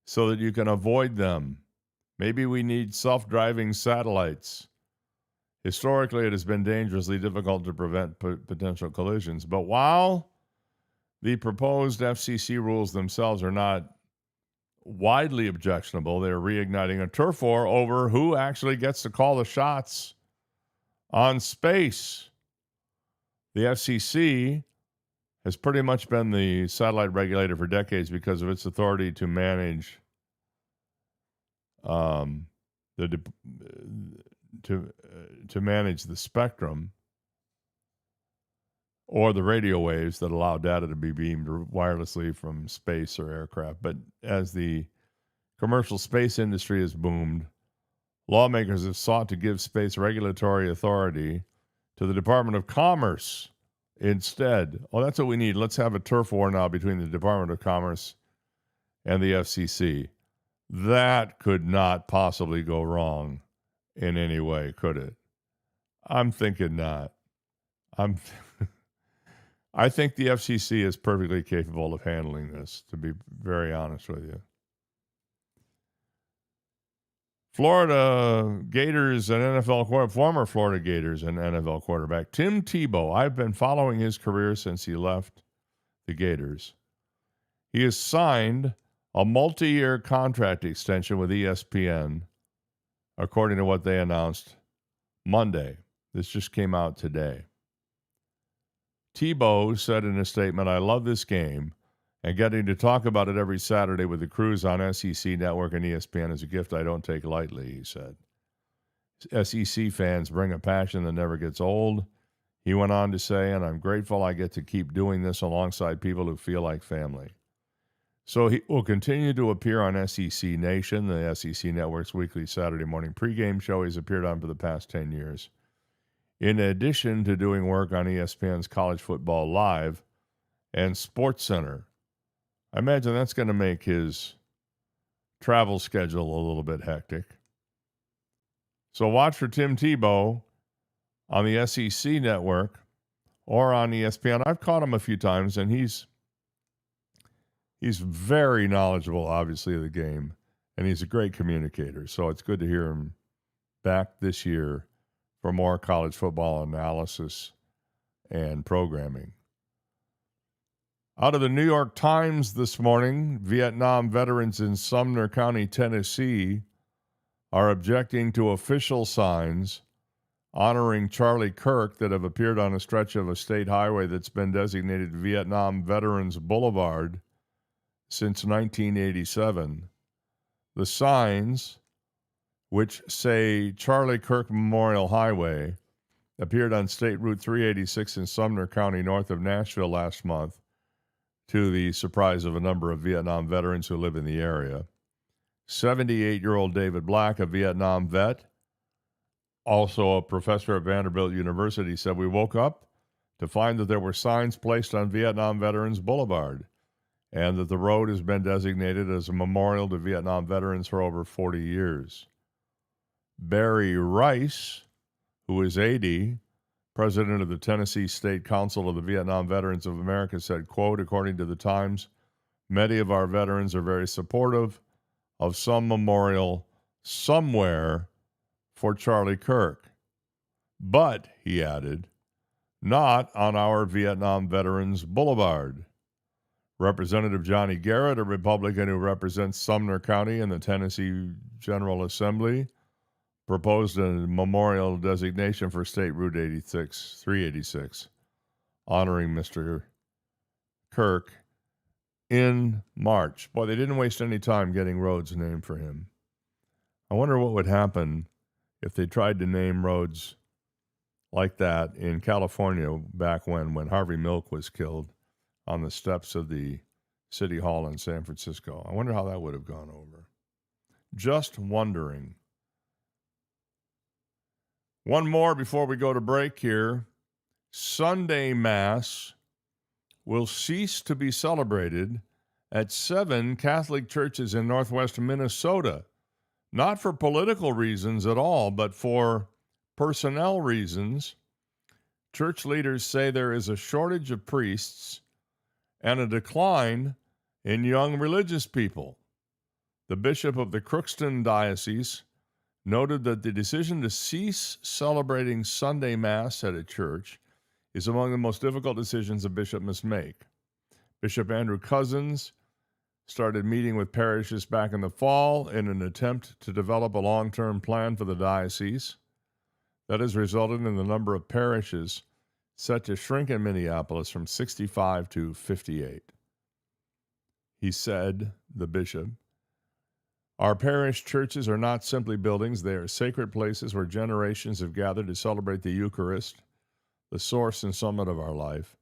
so that you can avoid them. Maybe we need self-driving satellites. Historically, it has been dangerously difficult to prevent potential collisions. But while The proposed FCC rules themselves are not widely objectionable. They're reigniting a turf war over who actually gets to call the shots on space. The FCC has pretty much been the satellite regulator for decades because of its authority to manage to manage the spectrum or the radio waves that allow data to be beamed wirelessly from space or aircraft. But as the commercial space industry has boomed, lawmakers have sought to give space regulatory authority to the Department of Commerce instead. Oh, that's what we need. Let's have a turf war now between the Department of Commerce and the FCC. That could not possibly go wrong in any way, could it? I'm thinking not. I think the FCC is perfectly capable of handling this, to be very honest with you. Florida Gators and former Florida Gators and NFL quarterback Tim Tebow. I've been following his career since he left the Gators. He has signed a multi-year contract extension with ESPN, according to what they announced Monday. This just came out today. Tebow said in a statement, "I love this game, and getting to talk about it every Saturday with the crews on SEC Network and ESPN is a gift I don't take lightly," he said. SEC fans bring a passion that never gets old, he went on to say, and I'm grateful I get to keep doing this alongside people who feel like family. So he will continue to appear on SEC Nation, the SEC Network's weekly Saturday morning pregame show he's appeared on for the past 10 years. In addition to doing work on ESPN's College Football Live and Sports Center. I imagine that's going to make his travel schedule a little bit hectic. So watch for Tim Tebow on the SEC Network or on ESPN. I've caught him a few times, and he's very knowledgeable, obviously, of the game, and he's a great communicator. So it's good to hear him back this year for more college football analysis and programming. Out of the New York Times this morning, Vietnam veterans in Sumner County, Tennessee, are objecting to official signs honoring Charlie Kirk that have appeared on a stretch of a state highway that's been designated Vietnam Veterans Boulevard since 1987. The signs, which say Charlie Kirk Memorial Highway, appeared on State Route 386 in Sumner County, north of Nashville last month, to the surprise of a number of Vietnam veterans who live in the area. 78-year-old David Black, a Vietnam vet, also a professor at Vanderbilt University, said, "We woke up to find that there were signs placed on Vietnam Veterans Boulevard and that the road has been designated as a memorial to Vietnam veterans for over 40 years. Barry Rice, who is 80, president of the Tennessee State Council of the Vietnam Veterans of America, said, quote, "According to the Times, many of our veterans are very supportive of some memorial somewhere for Charlie Kirk. But," he added, "not on our Vietnam Veterans Boulevard." Representative Johnny Garrett, a Republican who represents Sumner County in the Tennessee General Assembly, proposed a memorial designation for State Route 386, honoring Mr. Kirk in March. Boy, they didn't waste any time getting roads named for him. I wonder what would happen if they tried to name roads like that in California back when Harvey Milk was killed on the steps of the City Hall in San Francisco. I wonder how that would have gone over. Just wondering. One more before we go to break here. Sunday Mass will cease to be celebrated at 7 Catholic churches in northwest Minnesota, not for political reasons at all, but for personnel reasons. Church leaders say there is a shortage of priests and a decline in young religious people. The bishop of the Crookston Diocese noted that the decision to cease celebrating Sunday Mass at a church is among the most difficult decisions a bishop must make. Bishop Andrew Cousins started meeting with parishes back in the fall in an attempt to develop a long-term plan for the diocese. That has resulted in the number of parishes set to shrink in Minneapolis from 65 to 58. He said, the bishop, "Our parish churches are not simply buildings. They are sacred places where generations have gathered to celebrate the Eucharist, the source and summit of our life.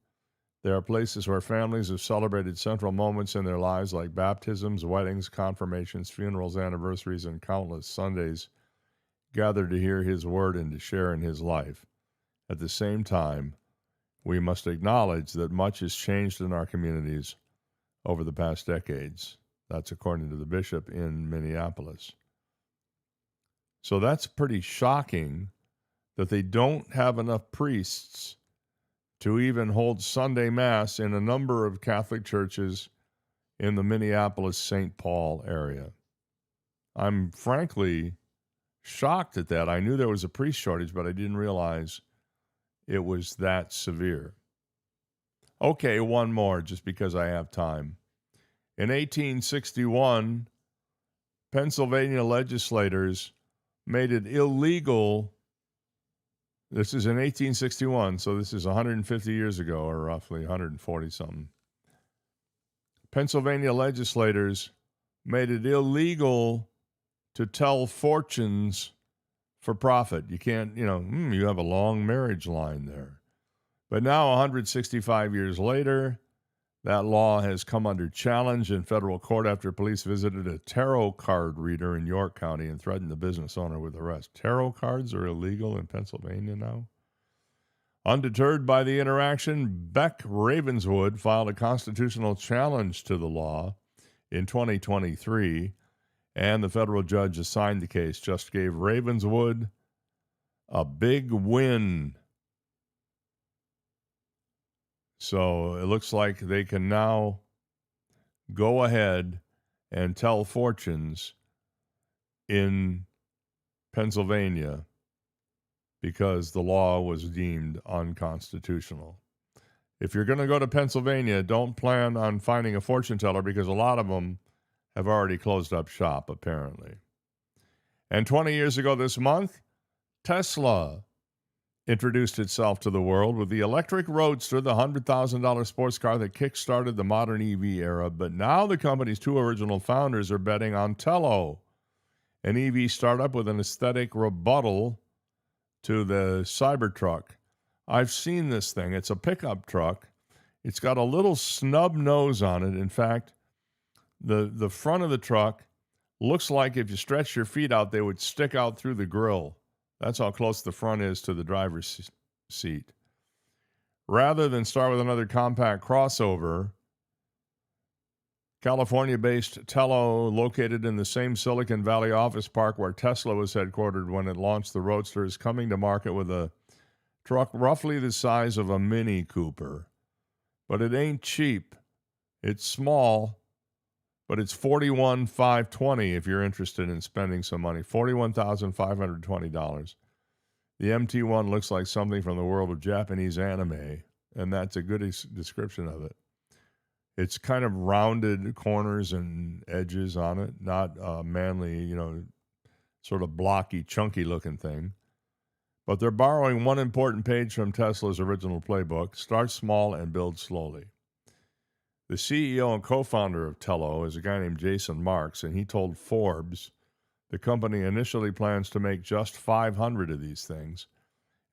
They are places where families have celebrated central moments in their lives like baptisms, weddings, confirmations, funerals, anniversaries, and countless Sundays, gathered to hear his word and to share in his life. At the same time, we must acknowledge that much has changed in our communities over the past decades." That's according to the bishop in Minneapolis. So that's pretty shocking that they don't have enough priests to even hold Sunday Mass in a number of Catholic churches in the Minneapolis-St. Paul area. I'm frankly shocked at that. I knew there was a priest shortage, but I didn't realize it was that severe. Okay, one more, just because I have time. In 1861, Pennsylvania legislators made it illegal. This is in 1861, so this is 150 years ago, or roughly 140-something. Pennsylvania legislators made it illegal to tell fortunes for profit. You can't, you have a long marriage line there. But now, 165 years later, that law has come under challenge in federal court after police visited a tarot card reader in York County and threatened the business owner with arrest. Tarot cards are illegal in Pennsylvania now. Undeterred by the interaction, Beck Ravenswood filed a constitutional challenge to the law in 2023, and the federal judge assigned the case. Just gave Ravenswood a big win. So it looks like they can now go ahead and tell fortunes in Pennsylvania because the law was deemed unconstitutional. If you're going to go to Pennsylvania, don't plan on finding a fortune teller because a lot of them have already closed up shop, apparently. And 20 years ago this month, Tesla introduced itself to the world with the electric Roadster, the $100,000 sports car that kick-started the modern EV era. But now the company's two original founders are betting on Tello, an EV startup with an aesthetic rebuttal to the Cybertruck. I've seen this thing. It's a pickup truck. It's got a little snub nose on it. In fact, the front of the truck looks like if you stretch your feet out, they would stick out through the grill. That's how close the front is to the driver's seat. Rather than start with another compact crossover, California-based Tello, located in the same Silicon Valley office park where Tesla was headquartered when it launched the Roadster, is coming to market with a truck roughly the size of a Mini Cooper. But it ain't cheap. It's small, but it's $41,520 if you're interested in spending some money. $41,520. The MT1 looks like something from the world of Japanese anime, and that's a good description of it. It's kind of rounded corners and edges on it, not manly, sort of blocky, chunky-looking thing. But they're borrowing one important page from Tesla's original playbook: start small and build slowly. The CEO and co-founder of Tello is a guy named Jason Marks, and he told Forbes the company initially plans to make just 500 of these things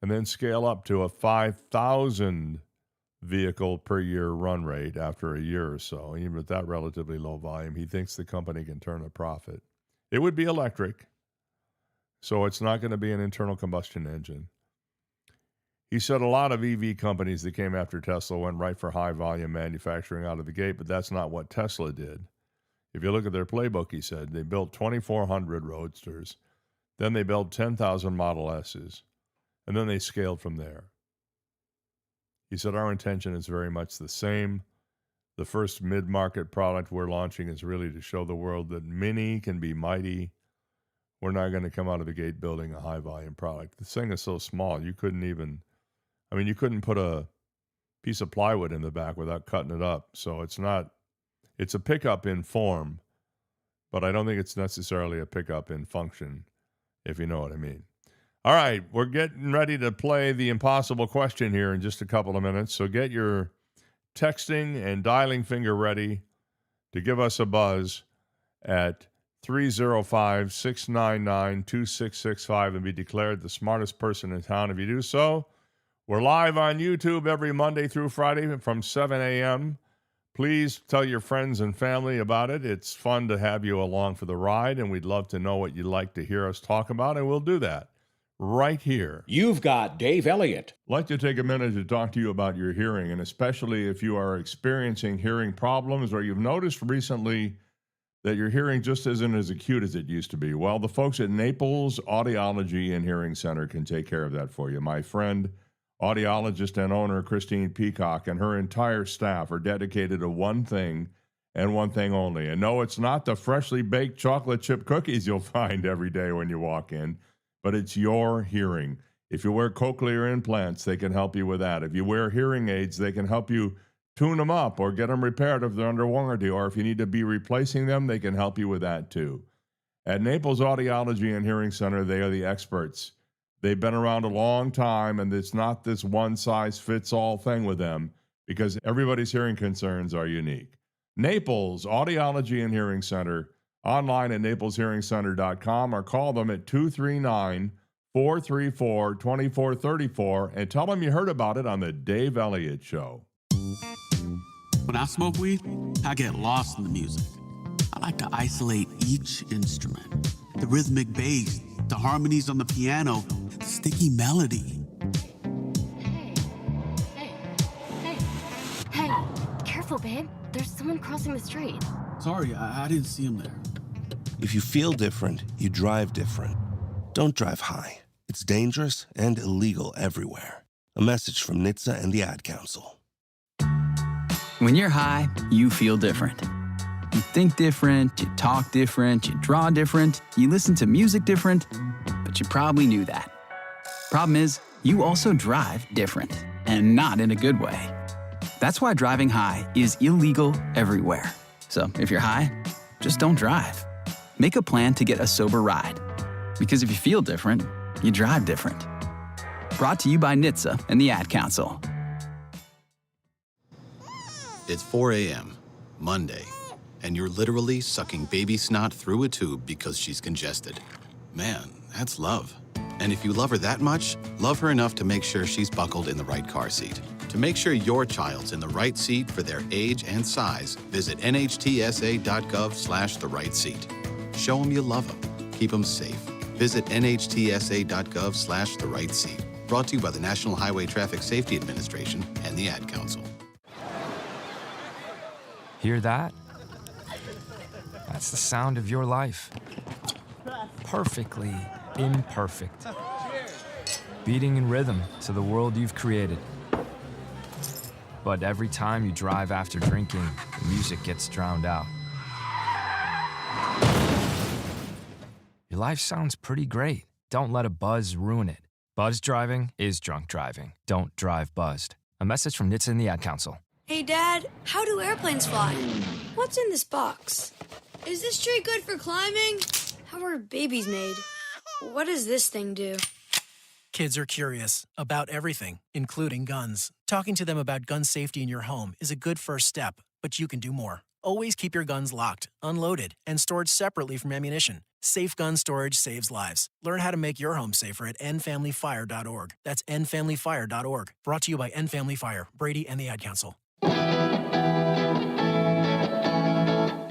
and then scale up to a 5,000 vehicle per year run rate after a year or so. Even at that relatively low volume, he thinks the company can turn a profit. It would be electric, so it's not going to be an internal combustion engine. He said a lot of EV companies that came after Tesla went right for high-volume manufacturing out of the gate, but that's not what Tesla did. If you look at their playbook, he said, they built 2,400 Roadsters, then they built 10,000 Model S's, and then they scaled from there. He said, our intention is very much the same. The first mid-market product we're launching is really to show the world that Mini can be mighty. We're not going to come out of the gate building a high-volume product. This thing is so small, you couldn't put a piece of plywood in the back without cutting it up. So it's a pickup in form, but I don't think it's necessarily a pickup in function, if you know what I mean. All right, we're getting ready to play the impossible question here in just a couple of minutes. So get your texting and dialing finger ready to give us a buzz at 305-699-2665 and be declared the smartest person in town. If you do so, we're live on YouTube every Monday through Friday from 7 a.m. Please tell your friends and family about it. It's fun to have you along for the ride, and we'd love to know what you'd like to hear us talk about, and we'll do that right here. You've got Dave Elliott. I'd like to take a minute to talk to you about your hearing, and especially if you are experiencing hearing problems or you've noticed recently that your hearing just isn't as acute as it used to be. Well, the folks at Naples Audiology and Hearing Center can take care of that for you. My friend, audiologist and owner Christine Peacock, and her entire staff are dedicated to one thing and one thing only. And no, it's not the freshly baked chocolate chip cookies you'll find every day when you walk in, but it's your hearing. If you wear cochlear implants, they can help you with that. If you wear hearing aids, they can help you tune them up or get them repaired if they're under warranty, or if you need to be replacing them, they can help you with that too. At Naples Audiology and Hearing Center, they are the experts. They've been around a long time, and it's not this one-size-fits-all thing with them because everybody's hearing concerns are unique. Naples Audiology and Hearing Center, online at napleshearingcenter.com, or call them at 239-434-2434 and tell them you heard about it on the Dave Elliott Show. When I smoke weed, I get lost in the music. I like to isolate each instrument. The rhythmic bass, the harmonies on the piano, the sticky melody. Hey, careful, babe. There's someone crossing the street. Sorry, I didn't see him there. If you feel different, you drive different. Don't drive high. It's dangerous and illegal everywhere. A message from NHTSA and the Ad Council. When you're high, you feel different. You think different, you talk different, you draw different, you listen to music different, but you probably knew that. Problem is, you also drive different, and not in a good way. That's why driving high is illegal everywhere. So if you're high, just don't drive. Make a plan to get a sober ride. Because if you feel different, you drive different. Brought to you by NHTSA and the Ad Council. It's 4 a.m., Monday, and you're literally sucking baby snot through a tube because she's congested. Man, that's love. And if you love her that much, love her enough to make sure she's buckled in the right car seat. To make sure your child's in the right seat for their age and size, visit nhtsa.gov/the right seat. Show them you love them. Keep them safe. Visit nhtsa.gov/the right seat. Brought to you by the National Highway Traffic Safety Administration and the Ad Council. Hear that? That's the sound of your life. Perfectly imperfect. Beating in rhythm to the world you've created. But every time you drive after drinking, the music gets drowned out. Your life sounds pretty great. Don't let a buzz ruin it. Buzz driving is drunk driving. Don't drive buzzed. A message from NHTSA and the Ad Council. Hey, Dad, how do airplanes fly? What's in this box? Is this tree good for climbing? How are babies made? What does this thing do? Kids are curious about everything, including guns. Talking to them about gun safety in your home is a good first step, but you can do more. Always keep your guns locked, unloaded, and stored separately from ammunition. Safe gun storage saves lives. Learn how to make your home safer at endfamilyfire.org. That's endfamilyfire.org. Brought to you by End Family Fire, Brady, and the Ad Council.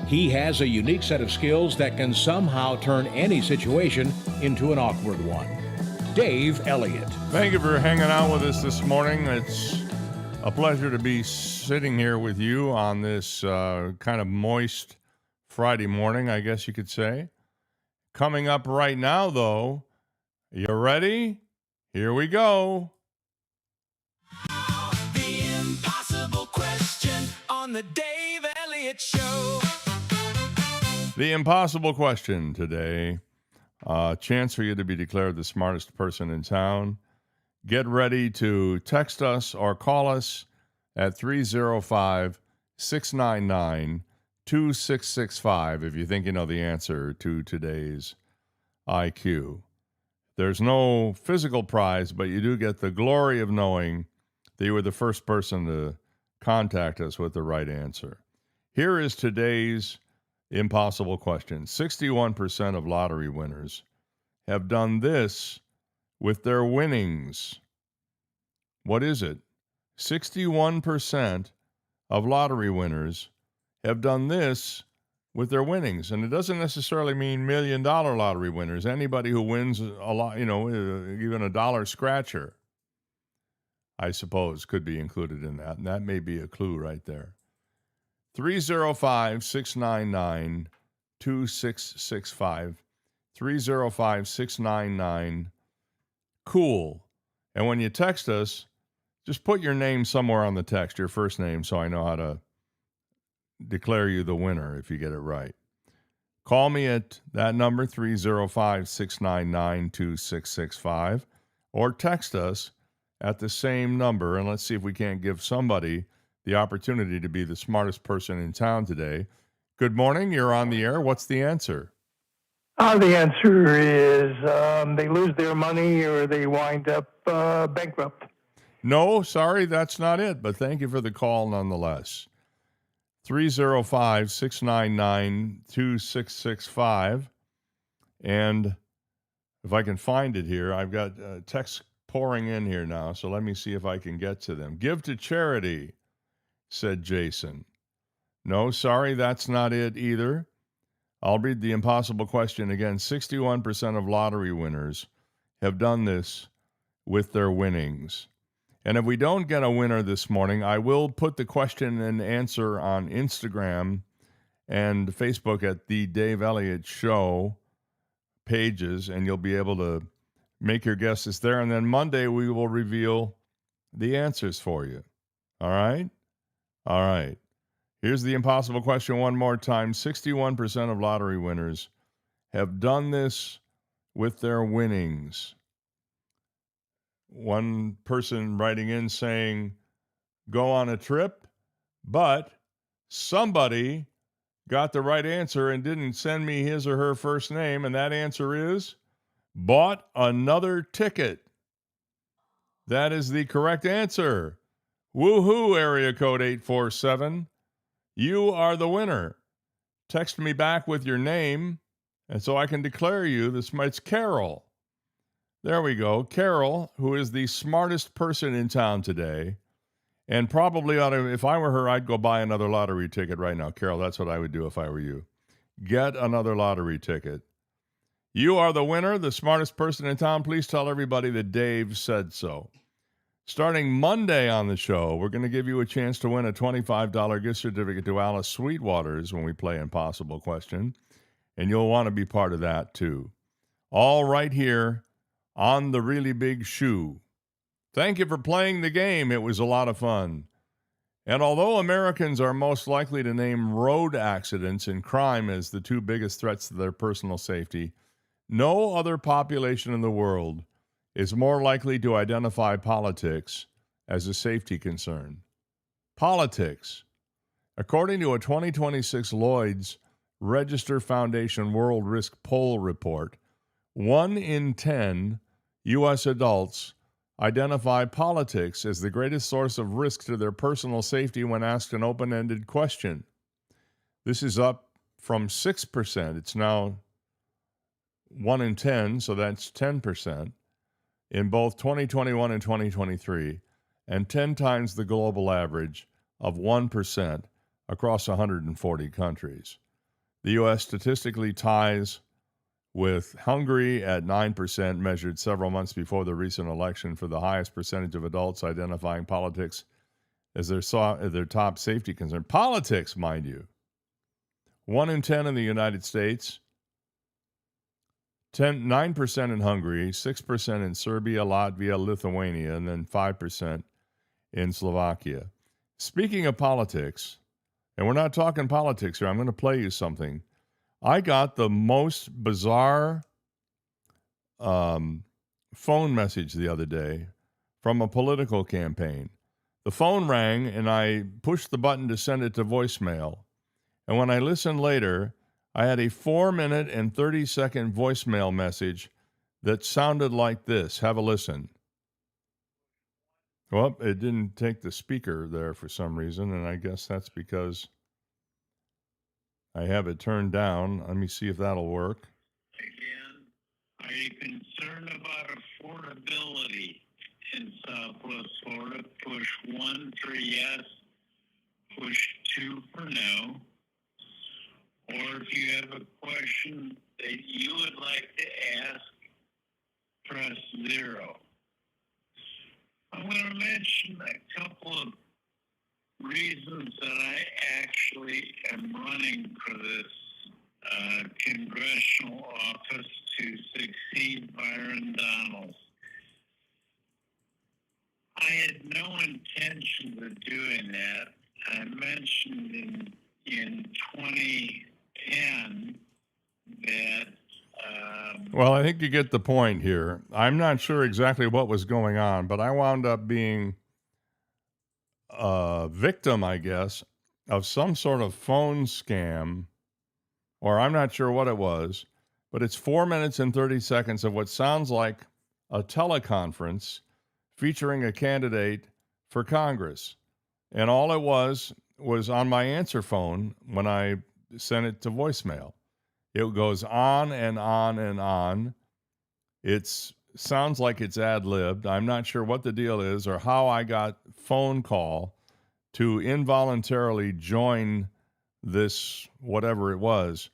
He has a unique set of skills that can somehow turn any situation into an awkward one. Dave Elliott. Thank you for hanging out with us this morning. It's a pleasure to be sitting here with you on this kind of moist Friday morning, I guess you could say. Coming up right now, though, you ready? Here we go. The impossible question on the Dave Elliott Show. The impossible question today. Chance for you to be declared the smartest person in town. Get ready to text us or call us at 305-699-2665 if you think you know the answer to today's IQ. There's no physical prize, but you do get the glory of knowing that you were the first person to contact us with the right answer. Here is today's impossible question. 61% of lottery winners have done this with their winnings. What is it? 61% of lottery winners have done this with their winnings. And it doesn't necessarily mean $1 million lottery winners. Anybody who wins a lot, even a dollar scratcher, I suppose, could be included in that. And that may be a clue right there. 305-699-2665. 305-699-COOL. And when you text us, just put your name somewhere on the text, your first name, so I know how to declare you the winner if you get it right. Call me at that number, 305-699-2665, or text us at the same number, and let's see if we can't give somebody the opportunity to be the smartest person in town today. Good morning. You're on the air. What's the answer? The answer is they lose their money or they wind up bankrupt. No, sorry, that's not it, but thank you for the call nonetheless. 305-699-2665. And if I can find it here, I've got texts pouring in here now, so let me see if I can get to them. Give to charity, said Jason. No, sorry, that's not it either. I'll read the impossible question again. 61% of lottery winners have done this with their winnings. And if we don't get a winner this morning, I will put the question and answer on Instagram and Facebook at the Dave Elliott Show pages, and you'll be able to make your guesses there. And then Monday, we will reveal the answers for you. All right? All right. Here's the impossible question one more time. 61% of lottery winners have done this with their winnings. One person writing in saying, go on a trip, but somebody got the right answer and didn't send me his or her first name, and that answer is bought another ticket. That is the correct answer. Woohoo, area code 847. You are the winner. Text me back with your name, and so I can declare you. It's Carol. There we go. Carol, who is the smartest person in town today, and probably if I were her, I'd go buy another lottery ticket right now. Carol, that's what I would do if I were you. Get another lottery ticket. You are the winner, the smartest person in town. Please tell everybody that Dave said so. Starting Monday on the show, we're going to give you a chance to win a $25 gift certificate to Alice Sweetwater's when we play Impossible Question, and you'll want to be part of that too. All right here on The Really Big Shoe. Thank you for playing the game. It was a lot of fun. And although Americans are most likely to name road accidents and crime as the two biggest threats to their personal safety, no other population in the world is more likely to identify politics as a safety concern. Politics. According to a 2026 Lloyd's Register Foundation World Risk Poll report, 1 in 10 U.S. adults identify politics as the greatest source of risk to their personal safety when asked an open-ended question. This is up from 6%. It's now 1 in 10, so that's 10% in both 2021 and 2023, and 10 times the global average of 1% across 140 countries. The U.S. statistically ties with Hungary at 9%, measured several months before the recent election, for the highest percentage of adults identifying politics as their top safety concern. Politics, mind you. 1 in 10 in the United States, 9% in Hungary, 6% in Serbia, Latvia, Lithuania, and then 5% in Slovakia. Speaking of politics, and we're not talking politics here, I'm going to play you something. I got the most bizarre phone message the other day from a political campaign. The phone rang, and I pushed the button to send it to voicemail. And when I listened later, I had a 4-minute and 30-second voicemail message that sounded like this. Have a listen. Well, it didn't take the speaker there for some reason, and I guess that's because I have it turned down. Let me see if that'll work. Are you concerned about affordability in Southwest Florida? Push 1 for yes, push 2 for no. Or if you have a question that you would like to ask, press 0. I'm going to mention a couple of reasons that I actually am running for this congressional office to succeed Byron Donalds. I had no intention of doing that. I mentioned in 2010 that Well, I think you get the point here. I'm not sure exactly what was going on, but I wound up being a victim, I guess, of some sort of phone scam, or I'm not sure what it was, but it's 4 minutes and 30 seconds of what sounds like a teleconference featuring a candidate for Congress. And all it was on my answer phone when I sent it to voicemail. It goes on and on and on. It sounds like it's ad-libbed. I'm not sure what the deal is or how I got phone call to involuntarily join this, whatever it was.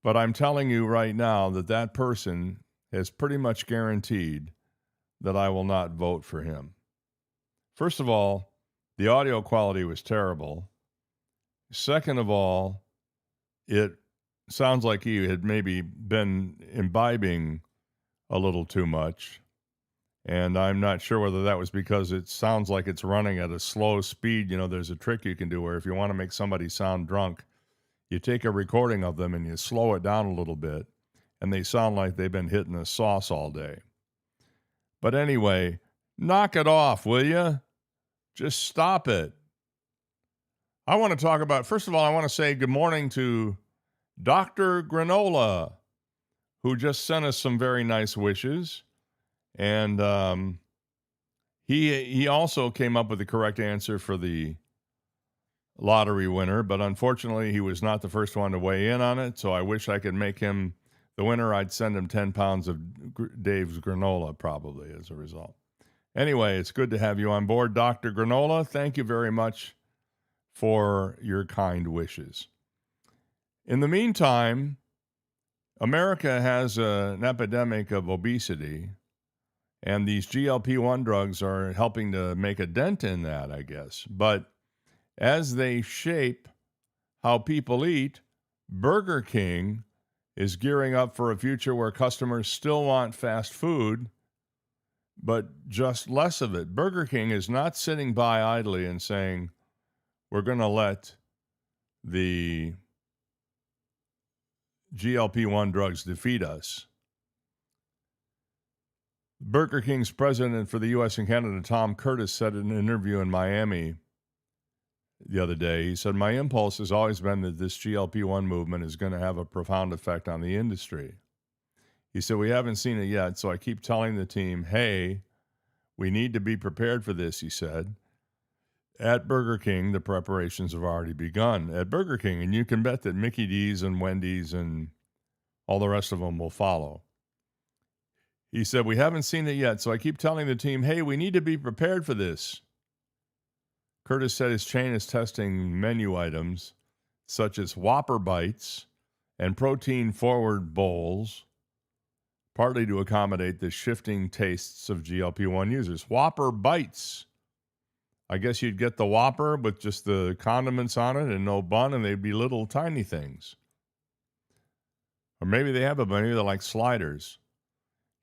But I'm telling you right now that person has pretty much guaranteed that I will not vote for him. First of all, the audio quality was terrible. Second of all, it sounds like he had maybe been imbibing a little too much. And I'm not sure whether that was because it sounds like it's running at a slow speed. You know, there's a trick you can do where if you want to make somebody sound drunk, you take a recording of them and you slow it down a little bit, and they sound like they've been hitting the sauce all day. But anyway, knock it off, will you? Just stop it. I want to talk about, first of all, I want to say good morning to Dr. Granola, who just sent us some very nice wishes. And he also came up with the correct answer for the lottery winner, but unfortunately he was not the first one to weigh in on it, so I wish I could make him the winner. I'd send him 10 pounds of Dave's granola probably as a result. Anyway, it's good to have you on board, Dr. Granola. Thank you very much for your kind wishes. In the meantime, America has an epidemic of obesity, and these GLP-1 drugs are helping to make a dent in that, I guess. But as they shape how people eat, Burger King is gearing up for a future where customers still want fast food, but just less of it. Burger King is not sitting by idly and saying, we're going to let the GLP-1 drugs defeat us. Burger King's president for the U.S. and Canada, Tom Curtis, said in an interview in Miami the other day, he said, my impulse has always been that this GLP-1 movement is going to have a profound effect on the industry. He said, we haven't seen it yet, so I keep telling the team, hey, we need to be prepared for this, he said. At Burger King, the preparations have already begun at Burger King, and you can bet that Mickey D's and Wendy's and all the rest of them will follow. He said, we haven't seen it yet, so I keep telling the team, hey, we need to be prepared for this. Curtis said his chain is testing menu items such as Whopper Bites and protein-forward bowls, partly to accommodate the shifting tastes of GLP-1 users. Whopper Bites. I guess you'd get the Whopper with just the condiments on it and no bun, and they'd be little tiny things. Or maybe they have maybe they're like sliders.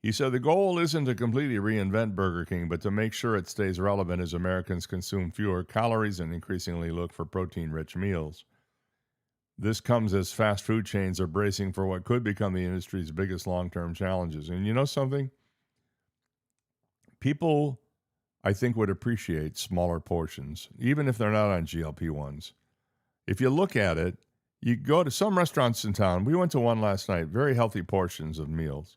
He said the goal isn't to completely reinvent Burger King, but to make sure it stays relevant as Americans consume fewer calories and increasingly look for protein-rich meals. This comes as fast food chains are bracing for what could become the industry's biggest long-term challenges. And you know something? People I think would appreciate smaller portions, even if they're not on GLP-1s. If you look at it, you go to some restaurants in town. We went to one last night, very healthy portions of meals.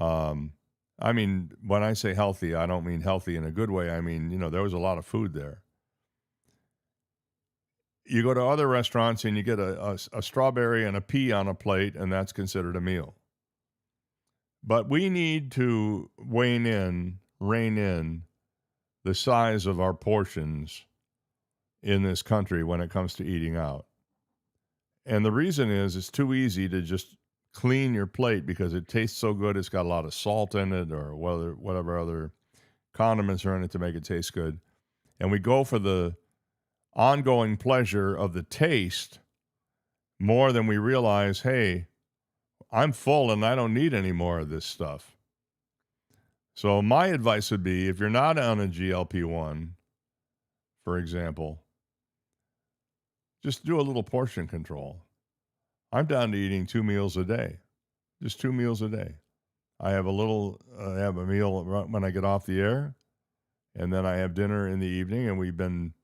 I mean, when I say healthy, I don't mean healthy in a good way. I mean, there was a lot of food there. You go to other restaurants and you get a strawberry and a pea on a plate, and that's considered a meal. But we need to rein in the size of our portions in this country when it comes to eating out. And the reason is it's too easy to just clean your plate because it tastes so good. It's got a lot of salt in it or whatever other condiments are in it to make it taste good. And we go for the ongoing pleasure of the taste more than we realize, hey, I'm full and I don't need any more of this stuff. So my advice would be, if you're not on a GLP-1, for example, just do a little portion control. I'm down to eating 2 meals a day, just 2 meals a day. I have a meal when I get off the air, and then I have dinner in the evening, and we've been,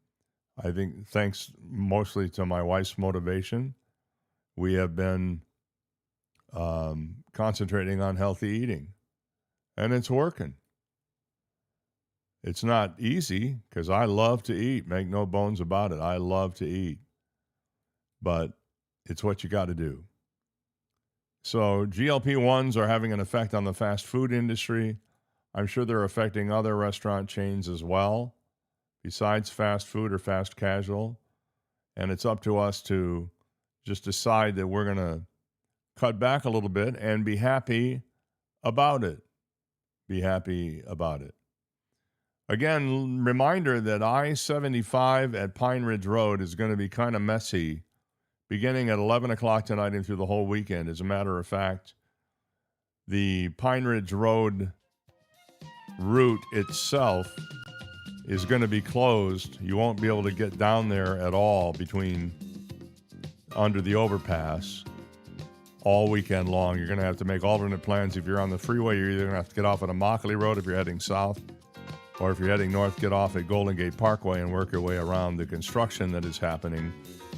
I think, thanks mostly to my wife's motivation, we have been concentrating on healthy eating, and it's working. It's not easy because I love to eat, make no bones about it. I love to eat, but it's what you got to do. So GLP-1s are having an effect on the fast food industry. I'm sure they're affecting other restaurant chains as well, besides fast food or fast casual. And it's up to us to just decide that we're going to cut back a little bit and be happy about it. Be happy about it. Again, reminder that I-75 at Pine Ridge Road is going to be kind of messy beginning at 11 o'clock tonight and through the whole weekend. As a matter of fact, the Pine Ridge Road route itself is going to be closed. You won't be able to get down there at all under the overpass all weekend long. You're going to have to make alternate plans. If you're on the freeway, you're either going to have to get off at Immokalee Road if you're heading south, or if you're heading north, get off at Golden Gate Parkway and work your way around the construction that is happening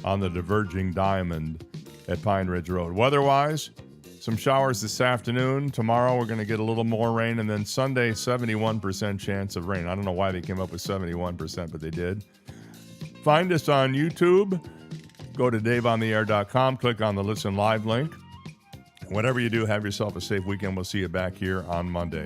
on the diverging diamond at Pine Ridge Road. Weather-wise, some showers this afternoon. Tomorrow we're going to get a little more rain, and then Sunday, 71% chance of rain. I don't know why they came up with 71%, but they did. Find us on YouTube. Go to daveontheair.com, click on the Listen Live link. Whatever you do, have yourself a safe weekend. We'll see you back here on Monday.